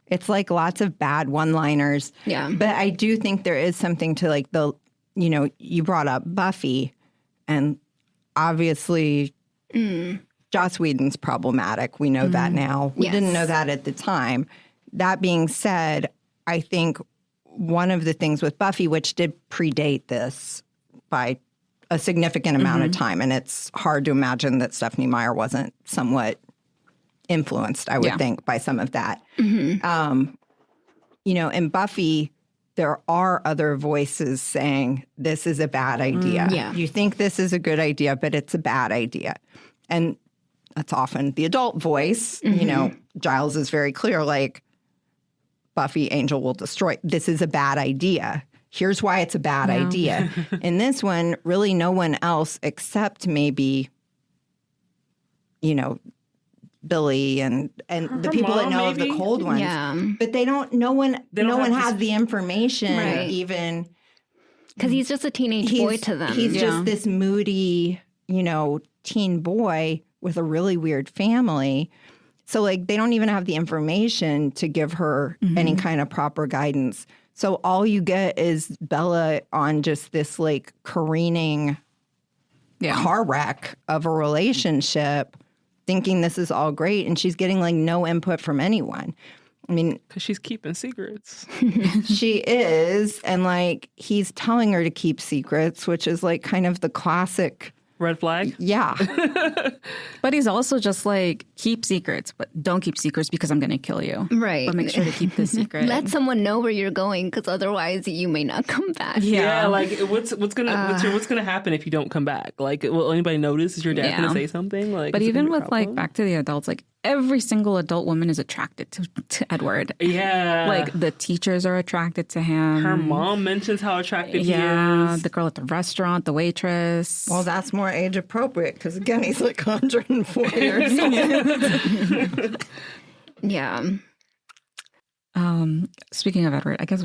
It's like lots of bad one-liners. Yeah. But I do think there is something to like you brought up Buffy, and obviously Joss Whedon's problematic. We know that now. We didn't know that at the time. That being said, I think one of the things with Buffy, which did predate this by a significant amount of time. And it's hard to imagine that Stephenie Meyer wasn't somewhat influenced, I would think, by some of that. You know, in Buffy, there are other voices saying, this is a bad idea. You think this is a good idea, but it's a bad idea. And that's often the adult voice. You know, Giles is very clear, like, Buffy, Angel will destroy. This is a bad idea. Here's why it's a bad idea. In this one, really no one else except maybe, you know, Billy and the people that know maybe? of the cold ones. But they don't, no one has the information even. Because he's just a teenage boy to them. He's just this moody, you know, teen boy with a really weird family. So, like, they don't even have the information to give her any kind of proper guidance. So all you get is Bella on just this, like, careening car wreck of a relationship, thinking this is all great, and she's getting, like, no input from anyone. I mean, because she's keeping secrets. She is, and, like, he's telling her to keep secrets, which is, like, kind of the classic red flag. Yeah. But he's also just like, keep secrets, but don't keep secrets because I'm going to kill you. Right. But make sure to keep this secret. Let someone know where you're going, because otherwise you may not come back. Yeah, like what's gonna happen if you don't come back? Like, will anybody notice? Is your dad gonna say something? Like, but even with like back to the adults, like every single adult woman is attracted to Edward. Yeah, like the teachers are attracted to him. Her mom mentions how attractive he is. The girl at the restaurant, the waitress. Well, that's more age appropriate because again, he's like 104 years old. Yeah. Speaking of Edward, I guess.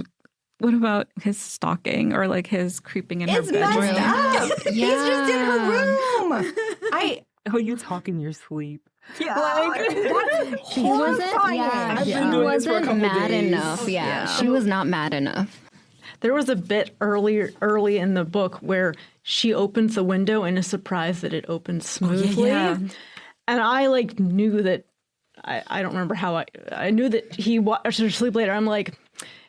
What about his stalking or like his creeping in her bedroom? It's messed up. He's just in her room. Oh, you talk in your sleep. Yeah, She wasn't. Yeah, I've she been doing this for a wasn't couple mad days. enough. Yeah, she was not mad enough. There was a bit early in the book where she opens the window and is surprised that it opens smoothly. And I like knew that. I don't remember how I knew that he watched her sleep later. I'm like,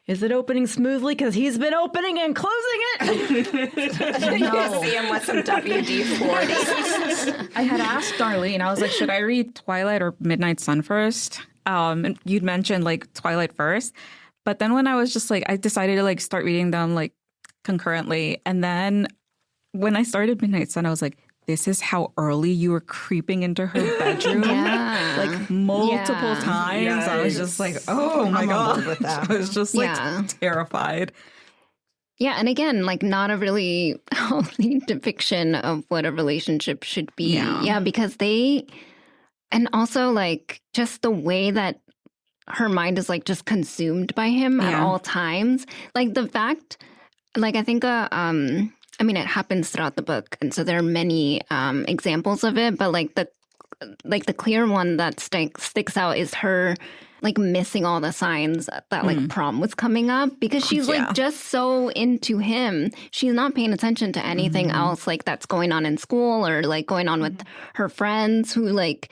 is it opening smoothly? Because he's been opening and closing it. You see him with some WD-40. I had asked Darlene, I was like, should I read Twilight or Midnight Sun first? And you'd mentioned like Twilight first. But then when I was just like, I decided to like start reading them like concurrently. And then when I started Midnight Sun, I was like, this is how early you were creeping into her bedroom. Like multiple times. Yes. I was just like, oh my God. With that. I was just like terrified. Yeah. And again, like not a really healthy depiction of what a relationship should be. Yeah. Because and also like just the way that her mind is like just consumed by him at all times. Like the fact, like I think, I mean, it happens throughout the book, and so there are many examples of it. But like the clear one that sticks out is her like missing all the signs that like prom was coming up because she's like just so into him. She's not paying attention to anything else like that's going on in school or like going on with her friends who like.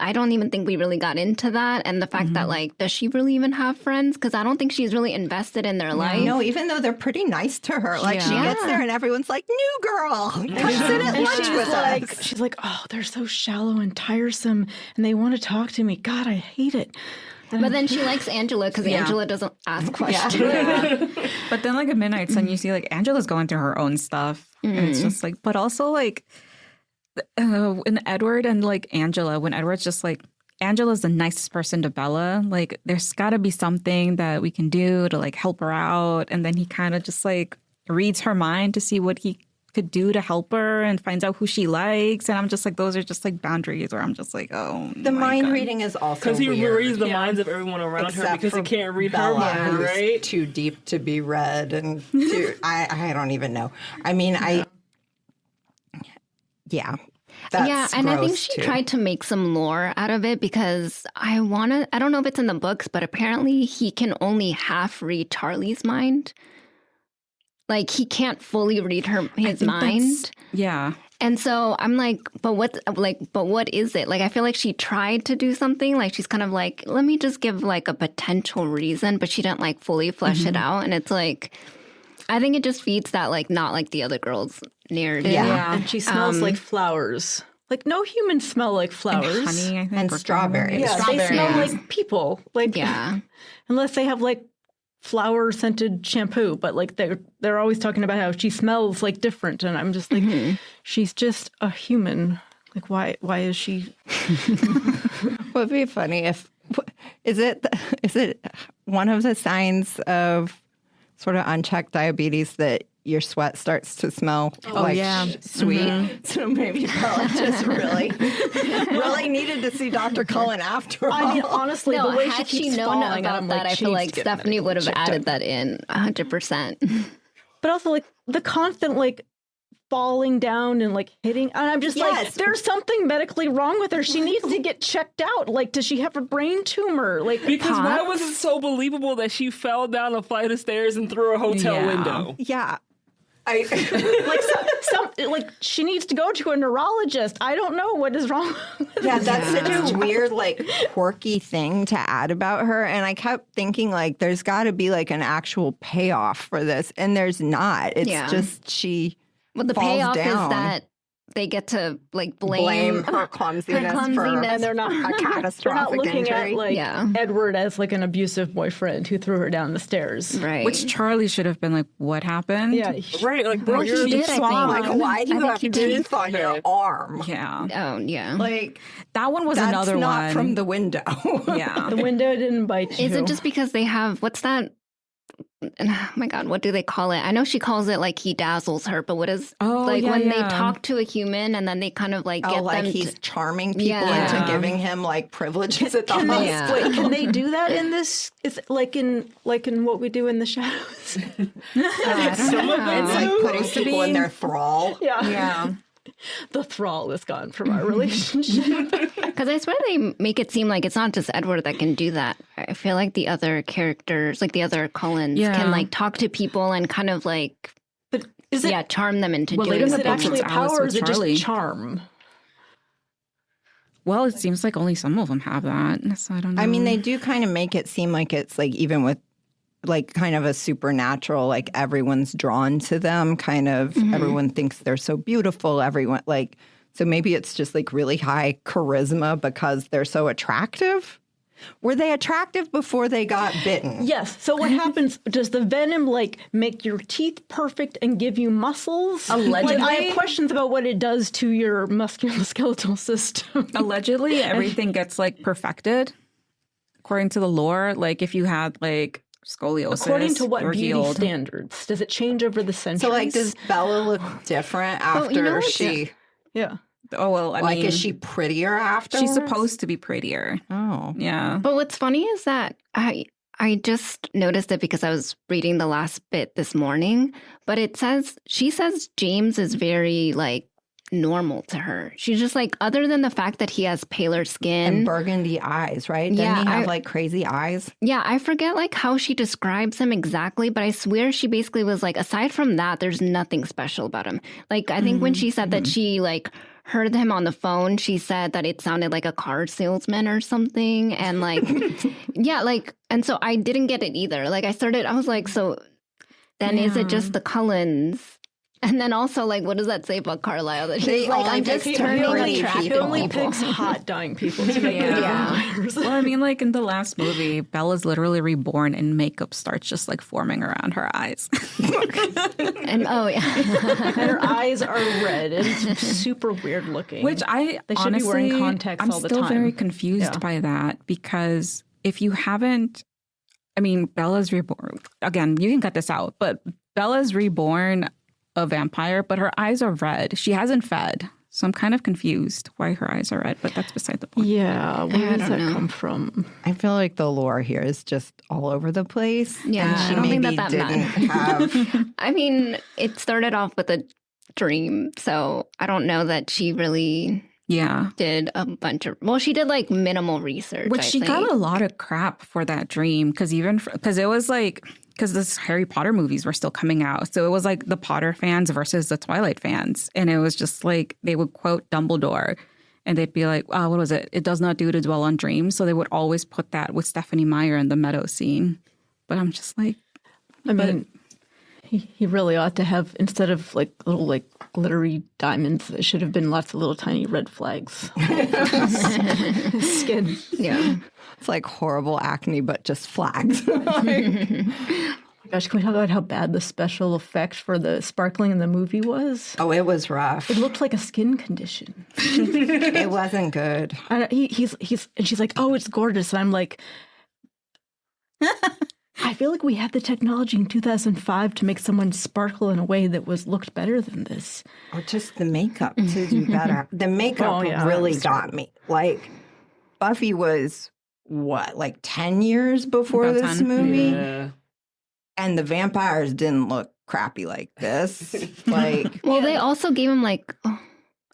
I don't even think we really got into that. And the fact that, like, does she really even have friends? Because I don't think she's really invested in their life. No, even though they're pretty nice to her. Like, she gets there and everyone's like, new girl. Come sit at lunch with us. She's like, oh, they're so shallow and tiresome. And they want to talk to me. God, I hate it. But then she likes Angela because Angela doesn't ask questions. But then, like, at Midnight Sun, you see, like, Angela's going through her own stuff. And it's just like, but also, like, in Edward and like Angela, when Edward's just like, Angela's the nicest person to Bella, like there's got to be something that we can do to like help her out. And then he kind of just like reads her mind to see what he could do to help her and finds out who she likes. And I'm just like, those are just like boundaries where I'm just like, oh, the mind reading is also because he reads the minds of everyone around her because he can't read her mind, right? Too deep to be read, and I don't even know. I mean, yeah. That's and I think she tried to make some lore out of it because I don't know if it's in the books, but apparently he can only half read Charlie's mind. Like he can't fully read his mind. Yeah. And so I'm like, but what is it? Like I feel like she tried to do something. Like she's kind of like, let me just give like a potential reason, but she didn't like fully flesh it out. And it's like, I think it just feeds that, like, not like the other girls narrative. Yeah. And she smells like flowers. Like, no humans smell like flowers. And honey, I think. And or strawberries. Yeah, they smell like people. Like, Yeah. unless they have like flower scented shampoo, but like they're always talking about how she smells like different, and I'm just like, she's just a human. Like, why is she? Would be funny if is it one of the signs of sort of unchecked diabetes that your sweat starts to smell sweet. So maybe Bella just really needed to see Dr. Cullen after all. I mean, honestly, No, the way had she she keeps known falling, about I'm that, I she feel needs like to get Stephenie would have checked added out. that in 100%. But also, like, the constant, like, falling down and, like, hitting. And I'm just like, there's something medically wrong with her. She needs to get checked out. Like, does she have a brain tumor? Like, Because why was it so believable that she fell down a flight of stairs and through a hotel window? Yeah. like she needs to go to a neurologist. I don't know what is wrong with her. Yeah, that's such a weird, like, quirky thing to add about her. And I kept thinking, like, there's got to be, like, an actual payoff for this. And there's not. It's just she Well, the falls payoff down. is that they get to, like, blame her clumsiness, clumsiness. And they're not a catastrophic they're not looking injury. at like Yeah. Edward as like an abusive boyfriend who threw her down the stairs. Right. Which Charlie should have been like, what happened? Right, like, bro, Well, he did, I Swan. think. Like, why do you think have he did. teeth on your arm? Yeah. Oh, yeah. Like, That one was that's another not one. from the window. Yeah. The window didn't bite you. Is it just because they have, what's that? Oh my God, what do they call it? I know she calls it like he dazzles her, but what is when they talk to a human and then they kind of like get like them he's to, charming people Yeah. into giving him like privileges at the Can they, hospital. wait, can they do that in this? Is it like in What We Do in the Shadows? I don't know. It's like putting people in their thrall. Yeah. The thrall is gone from our relationship. Because I swear they make it seem like it's not just Edward that can do that. I feel like the other characters, like the other Cullens, can like talk to people and kind of like, But is it charm them into Well, doing later in is the it book, actually a it's Alice power or with is it Charlie. just charm? Well, it seems like only some of them have that. So I don't know. I mean, they do kind of make it seem like it's like even with like kind of a supernatural, like everyone's drawn to them, kind of everyone thinks they're so beautiful. Everyone like, so maybe it's just like really high charisma because they're so attractive. Were they attractive before they got bitten? Yes. So what happens? Does the venom like make your teeth perfect and give you muscles? Allegedly. Like, I have questions about what it does to your musculoskeletal system. Allegedly, everything gets like perfected according to the lore. Like if you had like scoliosis, According to what you're beauty healed. standards? Does it change over the centuries? So like, does Bella look different after you know what? she? Yeah. Oh well, I Like, mean, is she prettier after? she's supposed to be prettier. Oh, Yeah. But what's funny is that I just noticed it because I was reading the last bit this morning, but she says James is very like normal to her. She's just like, other than the fact that he has paler skin and burgundy eyes, right? Doesn't Yeah, he have like crazy eyes? Yeah, I forget like how she describes him exactly, but I swear she basically was like, aside from that, there's nothing special about him. Like, I think when she said that she like heard him on the phone, she said that it sounded like a car salesman or something. And like, yeah, like, and so I didn't get it either. Like I was like, so then is it just the Cullens? And then also, like, what does that say about Carlisle? That she's like, I'm just turning attractive He only people. picks hot dying people to make them vampires. Well, I mean, like in the last movie, Bella's literally reborn and makeup starts just like forming around her eyes. And oh yeah, And her eyes are red. It's super weird looking. Which I They should honestly, be wearing contacts I'm all the still time. very confused by that because if you haven't, I mean, Bella's reborn. Again, you can cut this out, but Bella's reborn a vampire, but her eyes are red. She hasn't fed. So I'm kind of confused why her eyes are red, but that's beside the point. Yeah, where does that come from? I feel like the lore here is just all over the place. Yeah, and she I don't think maybe that didn't matters. have. I mean, it started off with a dream, so I don't know that she really Yeah. did a bunch of. Well, she did like minimal research. Which I she think. got a lot of crap for that dream because it was like, because this Harry Potter movies were still coming out. So it was like the Potter fans versus the Twilight fans. And it was just like they would quote Dumbledore and they'd be like, what was it? It does not do to dwell on dreams. So they would always put that with Stephenie Meyer in the meadow scene. But I'm just like, I mean, He really ought to have, instead of like little like glittery diamonds, it should have been lots of little tiny red flags. His skin. Yeah. It's like horrible acne, but just flags. Gosh, can we talk about how bad the special effect for the sparkling in the movie was? Oh, it was rough. It looked like a skin condition. It wasn't good. And and she's like, oh, it's gorgeous. And I'm like, I feel like we had the technology in 2005 to make someone sparkle in a way that looked better than this. Or just the makeup to do better. The makeup really got me. Like, Buffy was, what, like 10 years before About this 10. movie? Yeah. And the vampires didn't look crappy like this. Like, Well, they also gave him like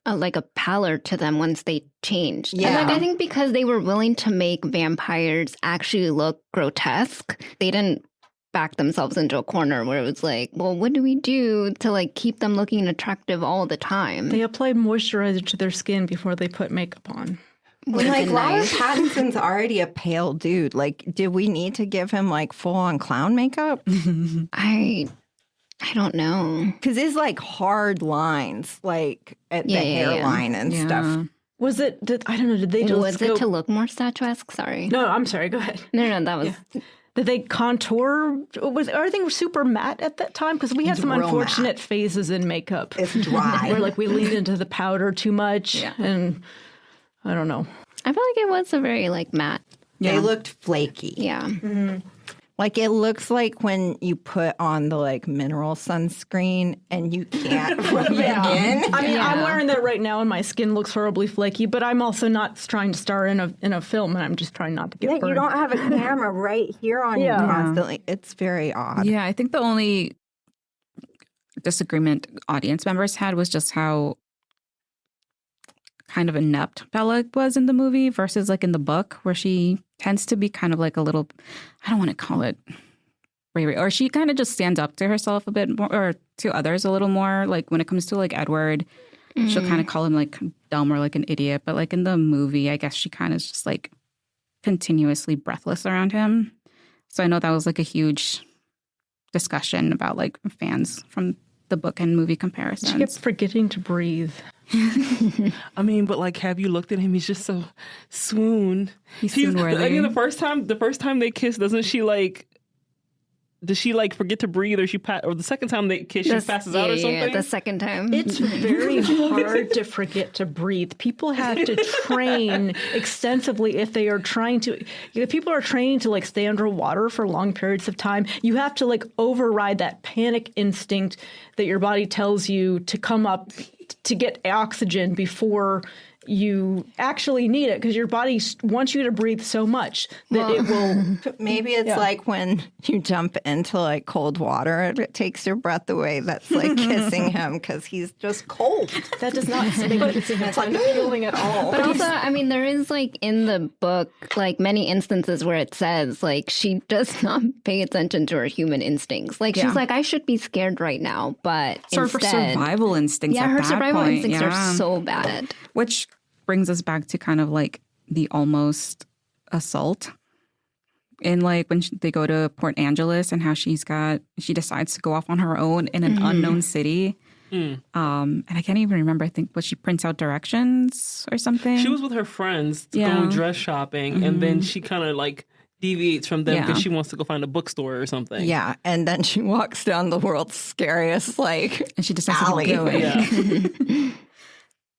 a pallor to them once they changed. And Yeah. like I think because they were willing to make vampires actually look grotesque, they didn't back themselves into a corner where it was like, well, what do we do to like keep them looking attractive all the time? They applied moisturizer to their skin before they put makeup on. Would've like been Robert nice. Pattinson's already a pale dude. Like, did we need to give him like full on clown makeup? I don't know. Because it's like hard lines, like at the Yeah, yeah, yeah. hairline and stuff. Was it, I don't know, did they just Was it to look more statuesque? Sorry. No, I'm sorry, go ahead. No, that was... Did they contour? Was everything super matte at that time? Because we had some Real unfortunate phases in makeup. It's dry. Where like we leaned into the powder too much, and I don't know. I feel like it was a very like matte. They looked flaky. Yeah. Like it looks like when you put on the like mineral sunscreen and you can't rub it in. I mean, I'm wearing that right now, and my skin looks horribly flaky. But I'm also not trying to star in a film, and I'm just trying not to get burned. You don't have a camera right here on you constantly. It's very odd. Yeah, I think the only disagreement audience members had was just how kind of inept Bella was in the movie versus like in the book, where she tends to be kind of like a little, I don't want to call it bravery, or she kind of just stands up to herself a bit more, or to others a little more. Like when it comes to like Edward, she'll kind of call him like dumb or like an idiot. But like in the movie, I guess she kind of is just like continuously breathless around him. So I know that was like a huge discussion about like fans from the book and movie comparisons. She kept forgetting to breathe. I mean, but like, have you looked at him? He's just so swoon. He's swoon-worthy. I mean, the first time they kiss, does she like forget to breathe, or or the second time they kiss, she passes out or something? Yeah, the second time. It's very hard to forget to breathe. People have to train extensively if they are trying to. If people are training to like stay underwater for long periods of time, you have to like override that panic instinct that your body tells you to come up to get oxygen before you actually need it, because your body wants you to breathe so much that it will. Maybe it's like when you jump into like cold water and it takes your breath away. That's like kissing him because he's just cold. That does not make kissing that kind of feeling at all. But also, I mean, there is like in the book, like many instances where it says like she does not pay attention to her human instincts. Like she's like, I should be scared right now, but sort of her instead, survival instincts. yeah, at her that survival point, instincts are so bad. Which brings us back to kind of like the almost assault in like when they go to Port Angeles and how she decides to go off on her own in an unknown city. And I can't even remember. I think she prints out directions or something. She was with her friends going dress shopping, and then she kind of like deviates from them because she wants to go find a bookstore or something. Yeah, and then she walks down the world's scariest like and she decides alley. to go. Yeah.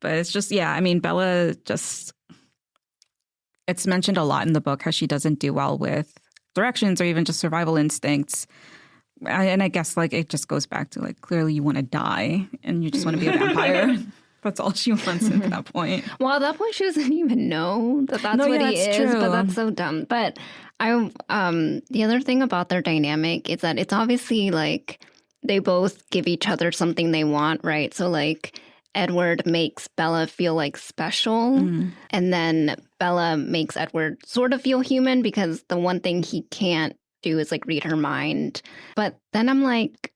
But it's just, I mean, Bella just, it's mentioned a lot in the book how she doesn't do well with directions or even just survival instincts. And I guess like it just goes back to like, clearly you want to die and you just want to be a vampire. That's all she wants at that point. Well, at that point, she doesn't even know that that's what he is. True. But that's so dumb. But the other thing about their dynamic is that it's obviously like they both give each other something they want, right? So like Edward makes Bella feel like special, and then Bella makes Edward sort of feel human because the one thing he can't do is like read her mind. But then I'm like,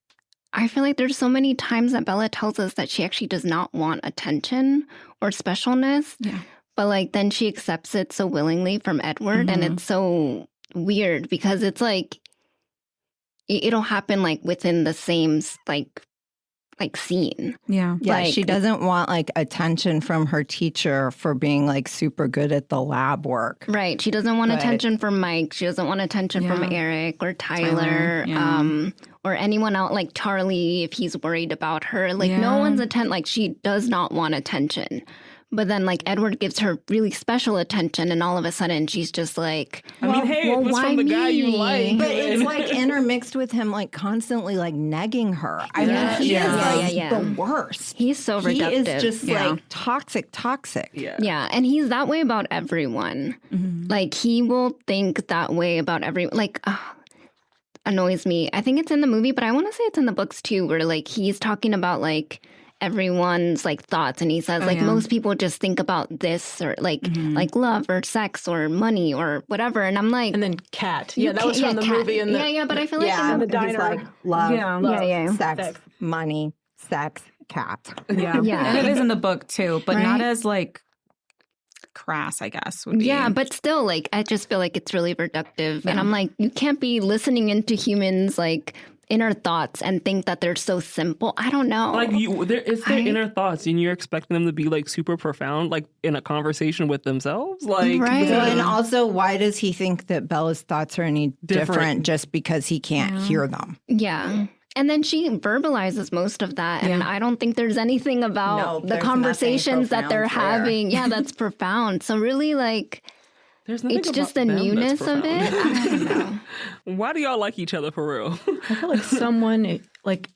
I feel like there's so many times that Bella tells us that she actually does not want attention or specialness. Yeah. But like then she accepts it so willingly from Edward, and it's so weird because it's like it'll happen like within the same like scene. Yeah. Yeah, Like- she doesn't want like attention from her teacher for being like super good at the lab work. Right. She doesn't want But- attention from Mike. She doesn't want attention from Yeah. Eric or Tyler, yeah. or anyone else, like Charlie, if he's worried about her. Like, no Yeah. one's like, she does not want attention. But then, like, Edward gives her really special attention, and all of a sudden, she's just like, I mean, hey, well, it was why from the guy you me? like. But it's like intermixed with him like constantly like negging her. I mean, he Yeah. is like Yeah. the worst. He's so He reductive. is just Yeah. like toxic. Yeah. Yeah, and he's that way about everyone. Like, he will think that way about everyone. Like, annoys me. I think it's in the movie, but I want to say it's in the books too, where like he's talking about like everyone's like thoughts, and he says like yeah. most people just think about this or like love or sex or money or whatever, and I'm like, And then Cat. Yeah, that was from the Cat. movie. And yeah, but I feel like Yeah, in the he's diner. like love, Yeah. sex, money, sex, cat. Yeah. Yeah. And it is in the book too, but not Right. as like crass, I guess. Would be. yeah, but still, like, I just feel like it's really reductive. And I'm like, you can't be listening into humans, like, inner thoughts and think that they're so simple. I don't know. Like it's their inner thoughts, and you're expecting them to be like super profound, like in a conversation with themselves. Like, Right. Well, and also, why does he think that Bella's thoughts are any different just because he can't hear them? Yeah. And then she verbalizes most of that. And I don't think there's anything about No, the there's conversations nothing that they're profound there. having. Yeah, that's profound. So really, like, there's nothing it's just about the them that's newness of it. profound. I don't know. Why do y'all like each other for real? I feel like someone like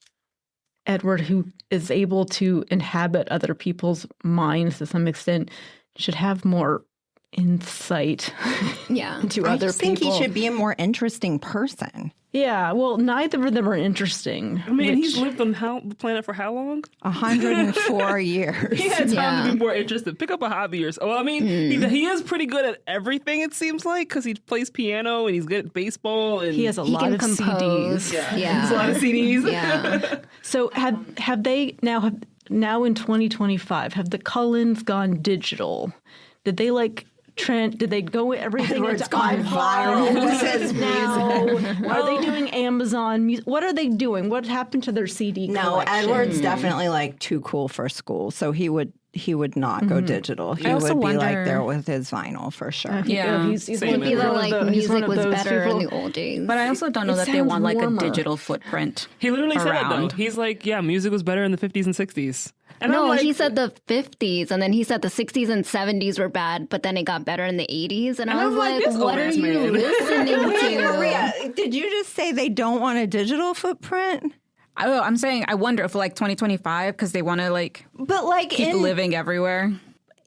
Edward, who is able to inhabit other people's minds to some extent, should have more insight Yeah. into I other just think people. he should be a more interesting person. Yeah, well, neither of them are interesting. I mean, which- he's lived on the planet for how long? 104 years. He had time Yeah. to be more interested. Pick up a hobby or so. Well, I mean, he is pretty good at everything, it seems like, because he plays piano and he's good at baseball. And he has a He lot can of compose. CDs. There's a lot of CDs. Yeah. So have they now in 2025 have the Cullens gone digital? Did they like did they go everything Edward's into gone iPod viral with his now? Are they doing Amazon music? What are they doing? What happened to their CD No, collection? Edward's definitely like too cool for school, so he would not go digital. He I also would be like wonder- there with his vinyl for sure. Yeah. he's Same one, with Feel One like he's one music of was those better people. in the old days. But I also don't know It that they sounds want like warmer. a digital footprint. He literally said that, though. Around. He's like, yeah, music was better in the 50s and 60s. And I'm No, like, he said the 50s, and then he said the 60s and 70s were bad, but then it got better in the 80s. And I was I'm like, like, this what are old-ass you man. listening Wait, to? Maria, did you just say they don't want a digital footprint? I'm saying I wonder if like 2025 because they want to like But like keep in living everywhere.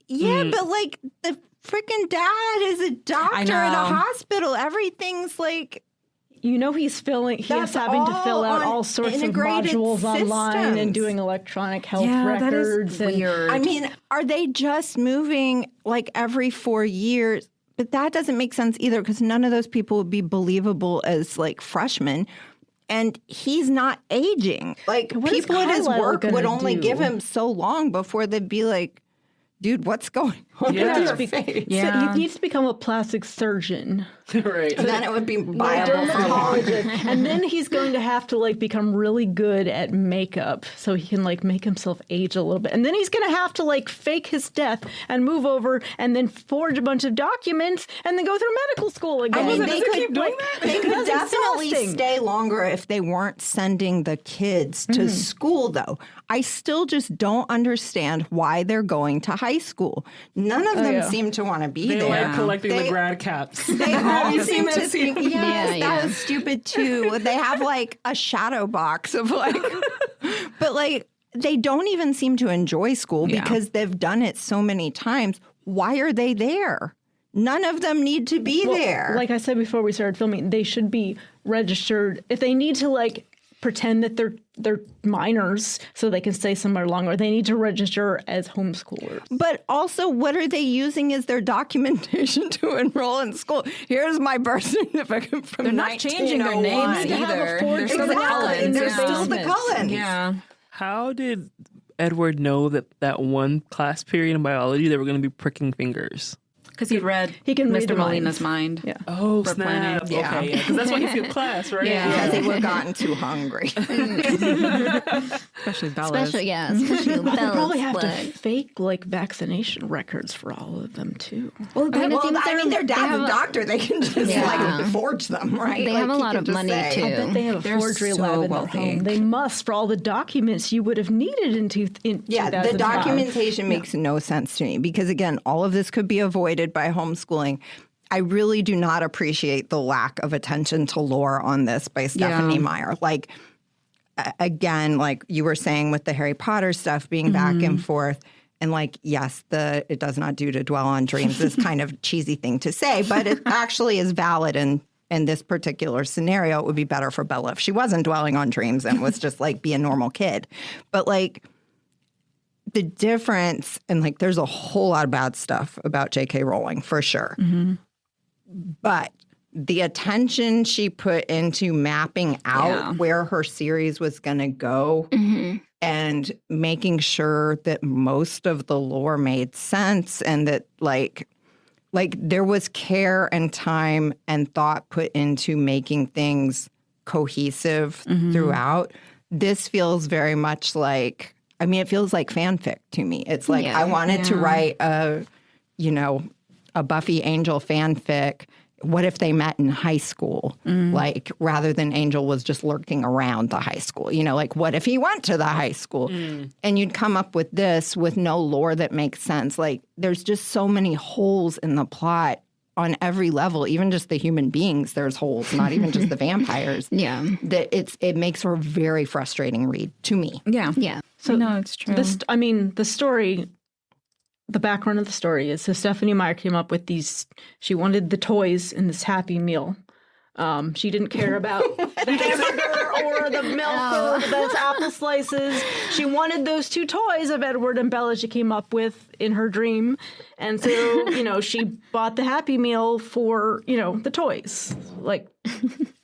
yeah, but like the freaking dad is a doctor in a know. hospital. Everything's like You know he's having That's to fill all out on all sorts of integrated modules online systems. and doing electronic health That records. is and weird. I mean, are they just moving like every 4 years? But that doesn't make sense either because none of those people would be believable as like freshmen. And he's not aging. Like What is people at his Carlisle work would gonna only do? give him so long before they'd be like, dude, what's going on Yeah. with your face? Yeah. So he needs to become a plastic surgeon. right. Then it would be viable for long. And then he's going to have to like become really good at makeup so he can like make himself age a little bit. And then he's going to have to like fake his death and move over and then forge a bunch of documents and then go through medical school again. I mean, Does they it could keep doing that? They could That's definitely exhausting. stay longer if they weren't sending the kids to school, though. I still just don't understand why they're going to high school. None of them seem to want to be They there. like collecting They- the grad caps. They all you seem seen to that think, scene? yes, Yeah, that yeah. was stupid too. They have like a shadow box of like, but like they don't even seem to enjoy school because they've done it so many times. Why are they there? None of them need to be there. Like I said before we started filming, they should be registered. If they need to like pretend that they're minors so they can stay somewhere longer, they need to register as homeschoolers. But also, what are they using as their documentation to enroll in school? Here's my birth certificate from They're not changing their 1901. names They have a either. forged They're still the Exactly. Cullens. They're Yeah. still the Cullens. Yeah. How did Edward know that one class period in biology they were going to be pricking fingers? Because he read He can read Mr. the Molina's mind. mind. Yeah. Oh, For snap. planning. Yeah. Okay, yeah. Because that's why he skipped class, right? Yeah. Because he would have gotten too hungry. Especially Bella's. Especially They probably have to blood. fake like vaccination records for all of them too. Well, I mean, it seems their dad's have a doctor. They can just like forge them, right? They Like, have a he lot can of just money, say, too. I bet they have a They're forgery so lab in their wealthy. home. They must for all the documents you would have needed in 2005. The documentation makes no sense to me because, again, all of this could be avoided by homeschooling. I really do not appreciate the lack of attention to lore on this by Stephenie Meyer. Like, again, like you were saying with the Harry Potter stuff being back and forth. And like, yes, it does not do to dwell on dreams is kind of a cheesy thing to say, but it actually is valid in this particular scenario. It would be better for Bella if she wasn't dwelling on dreams and was just like be a normal kid. But like the difference, and like there's a whole lot of bad stuff about J.K. Rowling for sure. But the attention she put into mapping out where her series was going to go and making sure that most of the lore made sense and that like there was care and time and thought put into making things cohesive throughout. This feels very much like, I mean, it feels like fanfic to me. It's like I wanted to write a Buffy Angel fanfic. What if they met in high school? Like, rather than Angel was just lurking around the high school, like what if he went to the high school? And you'd come up with this with no lore that makes sense. Like, there's just so many holes in the plot on every level, even just the human beings, there's holes, not even just the vampires. That it makes for a very frustrating read to me. Yeah. So no, it's true. The story, the background of the story is so Stephenie Meyer came up with these. She wanted the toys in this Happy Meal. She didn't care about the hamburger or the milk or the apple slices. She wanted those two toys of Edward and Bella she came up with in her dream. And so, she bought the Happy Meal for, the toys. Like,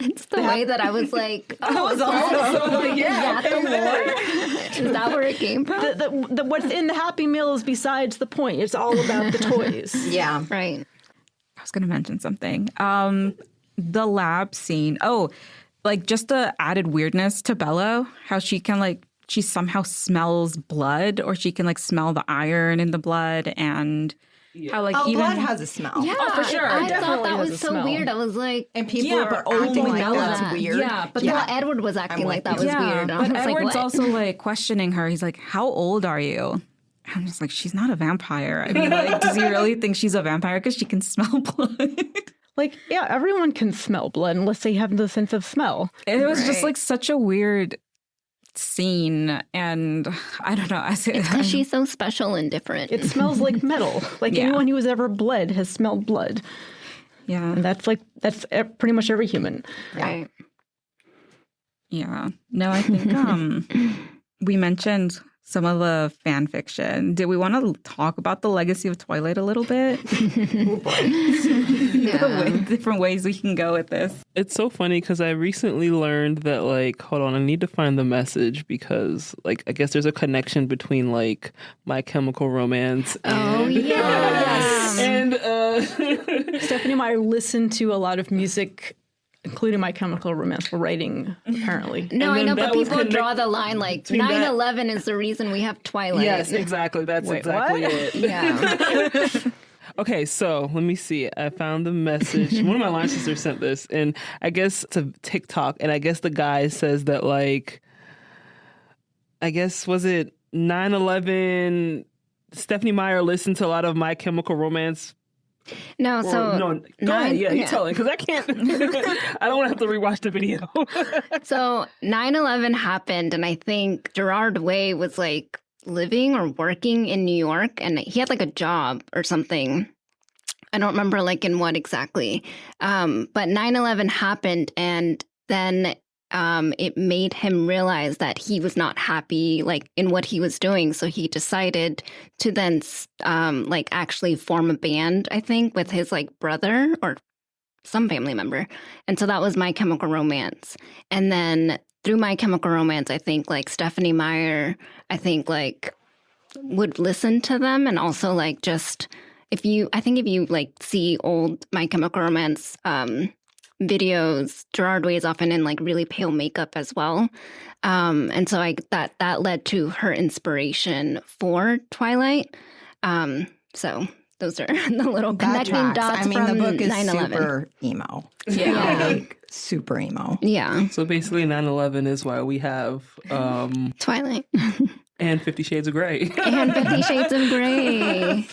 it's the way that I was like, is that the lore? Is that where it came from? What's in the Happy Meal is besides the point. It's all about the toys. Yeah. Right. I was going to mention something. The lab scene. Oh, like just the added weirdness to Bella, how she can she somehow smells blood, or she can smell the iron in the blood, and how even blood has a smell. Yeah, for sure. I Definitely thought that has was a so smell. weird. I was like, And people are only acting like Bella. that's weird. Yeah, but Edward was acting like that was weird. And I But was Edward's like, also questioning her. He's like, "How old are you?" I'm just like, "She's not a vampire." I mean, does he really think she's a vampire because she can smell blood? Everyone can smell blood unless they have the sense of smell. It was just such a weird scene, and I don't know. it's because she's so special and different. It smells like metal. Anyone who has ever bled has smelled blood. Yeah, And that's pretty much every human. Right. yeah. No, I think we mentioned some of the fan fiction. Did we want to talk about the legacy of Twilight a little bit? Different ways we can go with this. It's so funny because I recently learned that, hold on, I need to find the message because, I guess there's a connection between, My Chemical Romance and... and Stephenie Meyer listened to a lot of music, including My Chemical Romance, for writing, apparently. No, I know, that but was people draw the line 9/11 is the reason we have Twilight. Yes, exactly. That's exactly it. Yeah. Okay, so let me see. I found the message. One of my line sisters sent this, and I guess it's a TikTok, and I guess the guy says that, I guess, was it 9/11? Stephenie Meyer listened to a lot of My Chemical Romance. No, Go ahead. Yeah, you tell it, because I can't. I don't want to have to rewatch the video. So 9/11 happened, and I think Gerard Way was living or working in New York, and he had a job or something. I don't remember in what exactly. But 9/11 happened, and then it made him realize that he was not happy in what he was doing. So he decided to then actually form a band, I think, with his brother or some family member. And so that was My Chemical Romance. And then through My Chemical Romance, I think Stephenie Meyer, I think would listen to them and also just if you like see old My Chemical Romance videos, Gerard Way is often in like really pale makeup as well. And so that led to her inspiration for Twilight. So those are the little connecting dots. I mean, from the book is 9/11. super emo. Yeah. Like, super emo. Yeah. So basically 9/11 is why we have Twilight. and 50 Shades of Grey. And 50 Shades of Grey.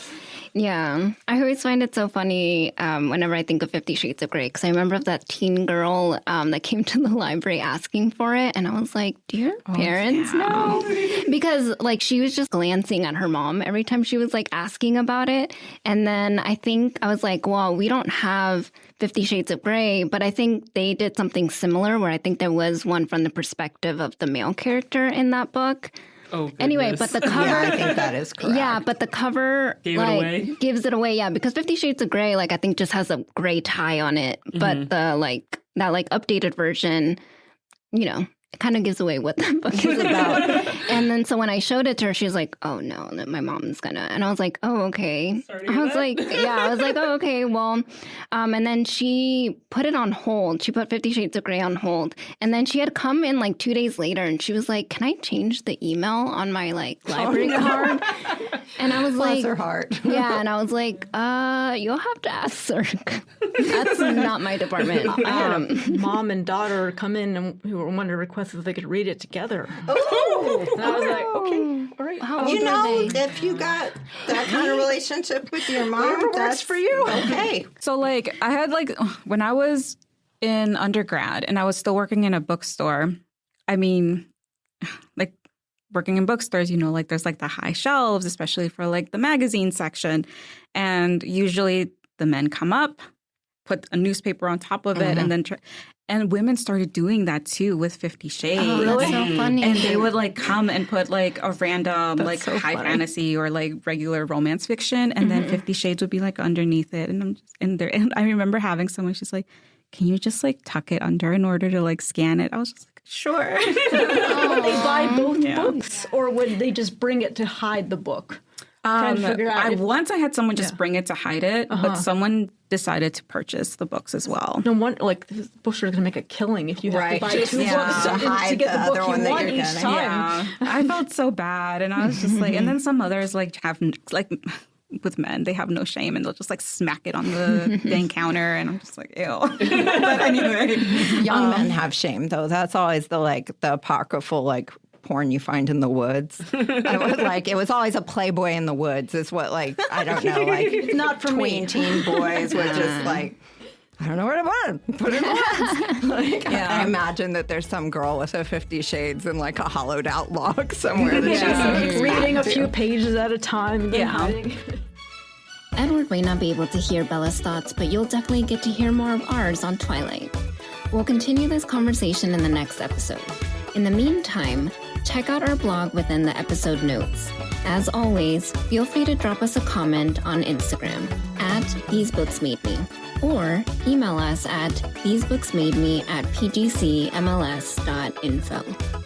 Yeah. I always find it so funny whenever I think of 50 Shades of Grey, because I remember that teen girl that came to the library asking for it. And I was like, do your parents know? Because like she was just glancing at her mom every time she was like asking about it. And then I think I was like, well, we don't have 50 Shades of Grey, but I think they did something similar where I think there was one from the perspective of the male character in that book. Oh, anyway, but the cover... Yeah, I think that is correct. Yeah, but the cover gives it away. Yeah, because 50 Shades of Grey, like I think just has a gray tie on it. But the that updated version, you know, it kind of gives away what the book is about. And then so when I showed it to her, she was like, oh no, that my mom's gonna. And I was like, oh, okay. I was like, oh, okay, well. And then she put it on hold. She put 50 Shades of Grey on hold. And then she had come in like 2 days later and she was like, can I change the email on my library card? And I was Bless her heart. Yeah, and I was like, you'll have to ask sir. That's not my department. I had a mom and daughter come in and who wanted to request if they could read it together. Oh, and I was like, okay, all right. How old you are know, they? if you got that kind of relationship with your mom, that's for you. Okay. So, like, I had, like, when I was in undergrad and I was still working in a bookstore, I mean, like, working in bookstores, you know, like, there's, like, the high shelves, especially for, like, the magazine section. And usually the men come up, put a newspaper on top of it, and then... And women started doing that, too, with 50 Shades. Oh, that's so funny. And they would, like, come and put, like, a random, like, high fantasy or, like, regular romance fiction. And then 50 Shades would be, like, underneath it. And I'm just in there. And I remember having someone, she's like, can you just, like, tuck it under in order to, like, scan it? I was just like, sure. Would they buy both books, or would they just bring it to hide the book? Trying to figure out once I had someone just bring it to hide it, but someone decided to purchase the books as well. No wonder, like, the bookstore is going to make a killing if you have to buy two books to get the book you want each time. Yeah. I felt so bad, and I was just like, and then some others like have like with men, they have no shame, and they'll just like smack it on the dang counter, and I'm just like, ew. But anyway, Young men have shame, though. That's always the apocryphal porn you find in the woods. It was always a Playboy in the woods is what, like, I don't know, like, not for tween teen boys were just like, I don't know where to put it in the woods. I imagine that there's some girl with a 50 Shades and like a hollowed out log somewhere that she's reading a few pages at a time. Hiding. Edward may not be able to hear Bella's thoughts, but you'll definitely get to hear more of ours on Twilight. We'll continue this conversation in the next episode. In the meantime, check out our blog within the episode notes. As always, feel free to drop us a comment on Instagram at TheseBooksMadeMe or email us at thesebooksmademe@pgcmls.info.